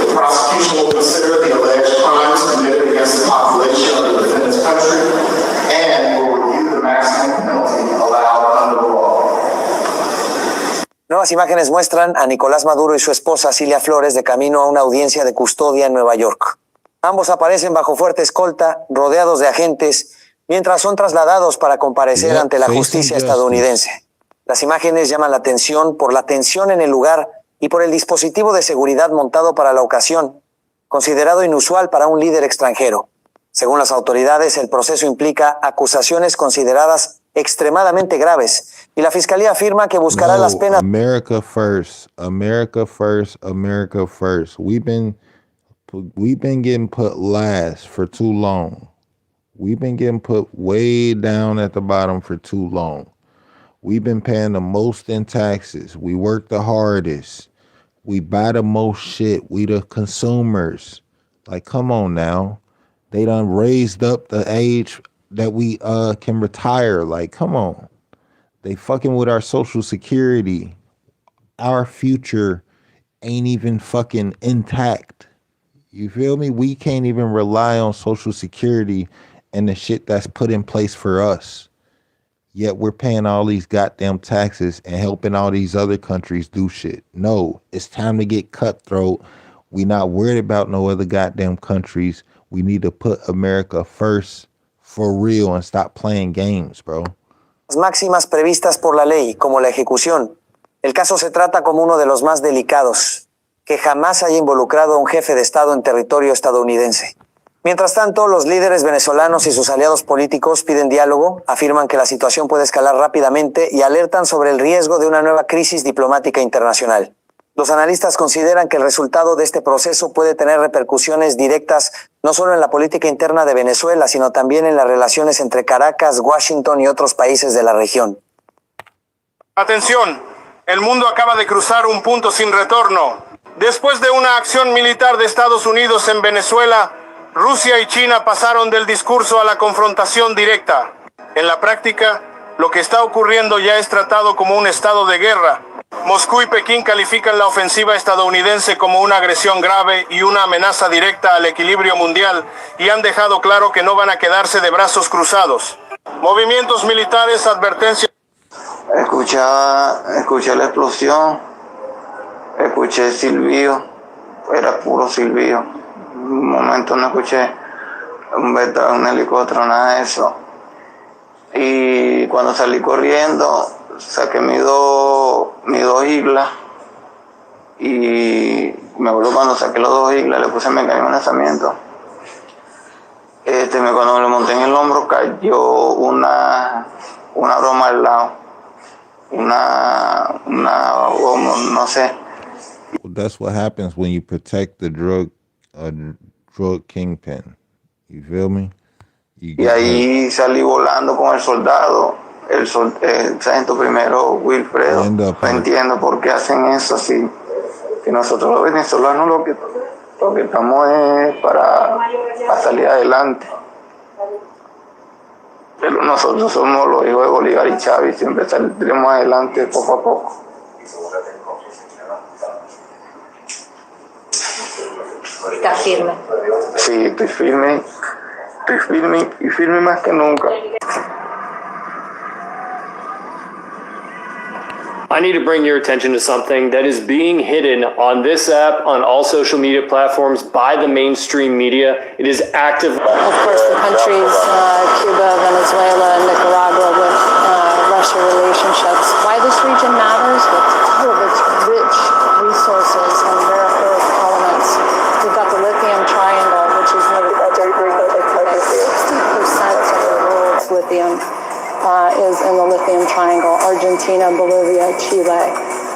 Speaker 17: The prosecution will consider the alleged crimes committed against the population of the defendant's country and will review the maximum penalty allowed under the law.
Speaker 9: Nuevas imágenes muestran a Nicolás Maduro y su esposa Cilia Flores de camino a una audiencia de custodia en Nueva York. Ambos aparecen bajo fuerte escolta, rodeados de agentes, mientras son trasladados para comparecer ante la justicia estadounidense. Las imágenes llaman la atención por la tensión en el lugar y por el dispositivo de seguridad montado para la ocasión, considerado inusual para un líder extranjero. Según las autoridades, el proceso implica acusaciones consideradas extremadamente graves y la fiscalía afirma que buscará las penas.
Speaker 1: America first, America first, America first. We've been getting put last for too long. We've been getting put way down at the bottom for too long. We've been paying the most in taxes. We work the hardest. We buy the most shit. We the consumers. Like, come on now. They done raised up the age that we can retire. Like, come on. They fucking with our social security. Our future ain't even fucking intact. You feel me? We can't even rely on social security and the shit that's put in place for us. Yet we're paying all these goddamn taxes and helping all these other countries do shit. No, it's time to get cutthroat. We not worried about no other goddamn countries. We need to put America first for real and stop playing games, bro.
Speaker 9: Máximas previstas por la ley, como la ejecución. El caso se trata como uno de los más delicados, que jamás haya involucrado a un jefe de Estado en territorio estadounidense. Mientras tanto, los líderes venezolanos y sus aliados políticos piden diálogo, afirman que la situación puede escalar rápidamente y alertan sobre el riesgo de una nueva crisis diplomática internacional. Los analistas consideran que el resultado de este proceso puede tener repercusiones directas no solo en la política interna de Venezuela, sino también en las relaciones entre Caracas, Washington y otros países de la región.
Speaker 19: Atención, el mundo acaba de cruzar un punto sin retorno. Después de una acción militar de Estados Unidos en Venezuela, Rusia y China pasaron del discurso a la confrontación directa. En la práctica, lo que está ocurriendo ya es tratado como un estado de guerra. Moscú y Pekín califican la ofensiva estadounidense como una agresión grave y una amenaza directa al equilibrio mundial y han dejado claro que no van a quedarse de brazos cruzados. Movimientos militares, advertencias.
Speaker 18: Escuché la explosión, escuché el silbido, era puro silbido. Un momento no escuché un helicóptero, nada de eso. Y cuando salí corriendo, saqué mis dos islas y me acuerdo cuando saqué los dos islas, le puse el mecanismo de lanzamiento. Cuando me lo monté en el hombro cayó una broma al lado, una no sé.
Speaker 1: Well, that's what happens when you protect the drug kingpin. You feel me?
Speaker 18: Y ahí salí volando con el soldado, el sargento primero Wilfredo. No entiendo por qué hacen eso así. Que nosotros los venezolanos lo que estamos es para salir adelante. Pero nosotros somos los hijos de Bolívar y Chávez, siempre saldremos adelante poco a poco.
Speaker 20: ¿Estás firme?
Speaker 18: Sí, estoy firme y firme más que nunca.
Speaker 24: I need to bring your attention to something that is being hidden on this app, on all social media platforms, by the mainstream media. It is active.
Speaker 13: Of course, the countries, Cuba, Venezuela, Nicaragua, with Russia relationships. Why this region matters? All of it's
Speaker 3: is in the lithium triangle, Argentina, Bolivia, Chile.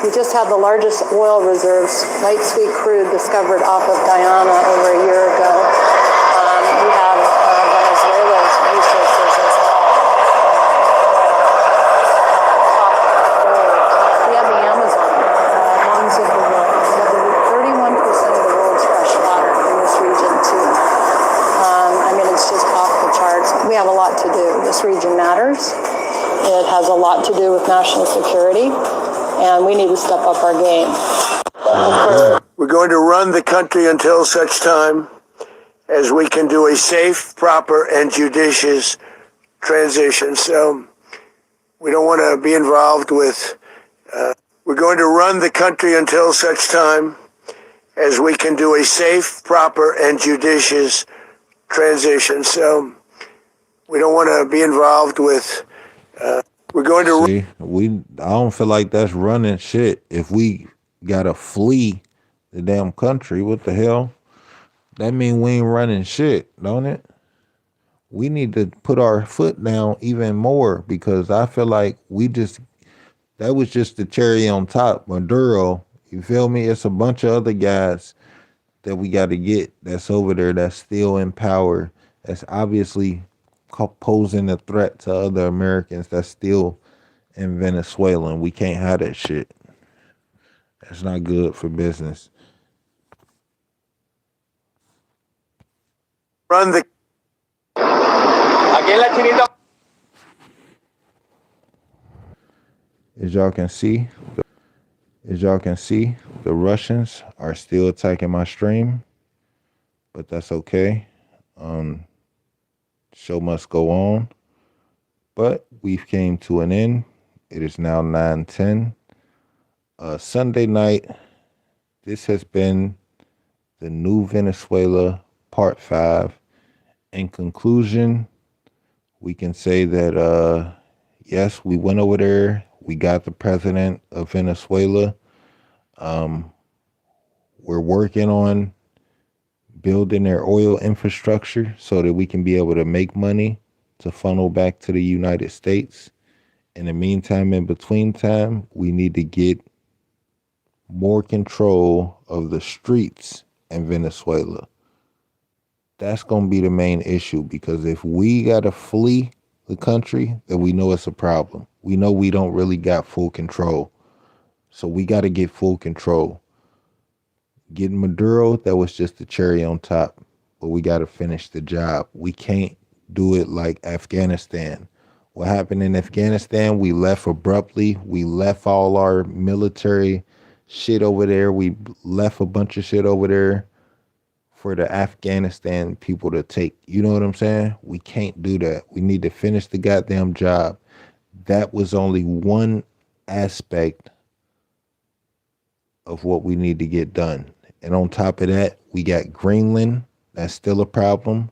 Speaker 3: We just had the largest oil reserves, light sweet crude, discovered off of Guyana over a year ago. We have Venezuela's resources as well. We have the Amazon, lungs of the world. We have 31% of the world's fresh water in this region too. It's just off the charts. We have a lot to do. This region matters. It has a lot to do with national security, and we need to step up our game.
Speaker 15: We're going to run the country until such time as we can do a safe, proper, and judicious transition. So we don't want to be involved with... we're going to run the country until such time as we can do a safe, proper, and judicious transition. So we don't want to be involved with... we're going to...
Speaker 1: See, I don't feel like that's running shit. If we gotta flee the damn country, what the hell? That mean we ain't running shit, don't it? We need to put our foot down even more, because I feel like that was just the cherry on top. Maduro, you feel me? It's a bunch of other guys that we got to get that's over there, that's still in power, that's obviously posing a threat to other Americans that's still in Venezuela, and we can't have that shit. That's not good for business.
Speaker 15: Run the...
Speaker 1: As y'all can see, the Russians are still attacking my stream, but that's okay. Show must go on. But we've came to an end. It is now 9:10. Sunday night. This has been the New Venezuela Part 5. In conclusion, we can say that yes, we went over there. We got the president of Venezuela. We're working on building their oil infrastructure so that we can be able to make money to funnel back to the United States. In the meantime, in between time, we need to get more control of the streets in Venezuela. That's going to be the main issue, because if we got to flee the country, then we know it's a problem. We know we don't really got full control. So we got to get full control. Getting Maduro, that was just the cherry on top, but we got to finish the job. We can't do it like Afghanistan. What happened in Afghanistan, we left abruptly. We left all our military shit over there. We left a bunch of shit over there for the Afghanistan people to take. You know what I'm saying? We can't do that. We need to finish the goddamn job. That was only one aspect of what we need to get done. And on top of that, we got Greenland. That's still a problem.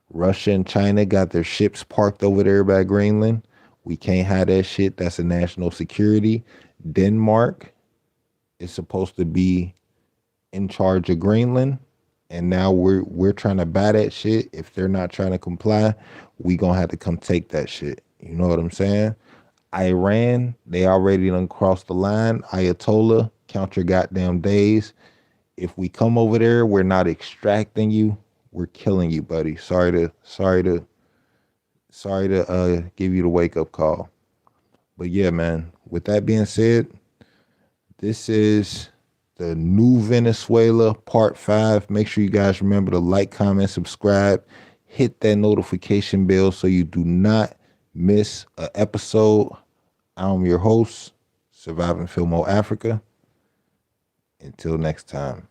Speaker 1: Russia and China got their ships parked over there by Greenland. We can't have that shit. That's a national security. Denmark is supposed to be in charge of Greenland, and now we're trying to buy that shit. If they're not trying to comply, we gonna have to come take that shit. You know what I'm saying? Iran, they already done crossed the line. Ayatollah, count your goddamn days. If we come over there, we're not extracting you. We're killing you, buddy. Sorry to give you the wake up call. But yeah, man, with that being said, this is the New Venezuela Part 5. Make sure you guys remember to like, comment, subscribe, hit that notification bell so you do not miss an episode. I'm your host, Surviving Filmo Africa. Until next time.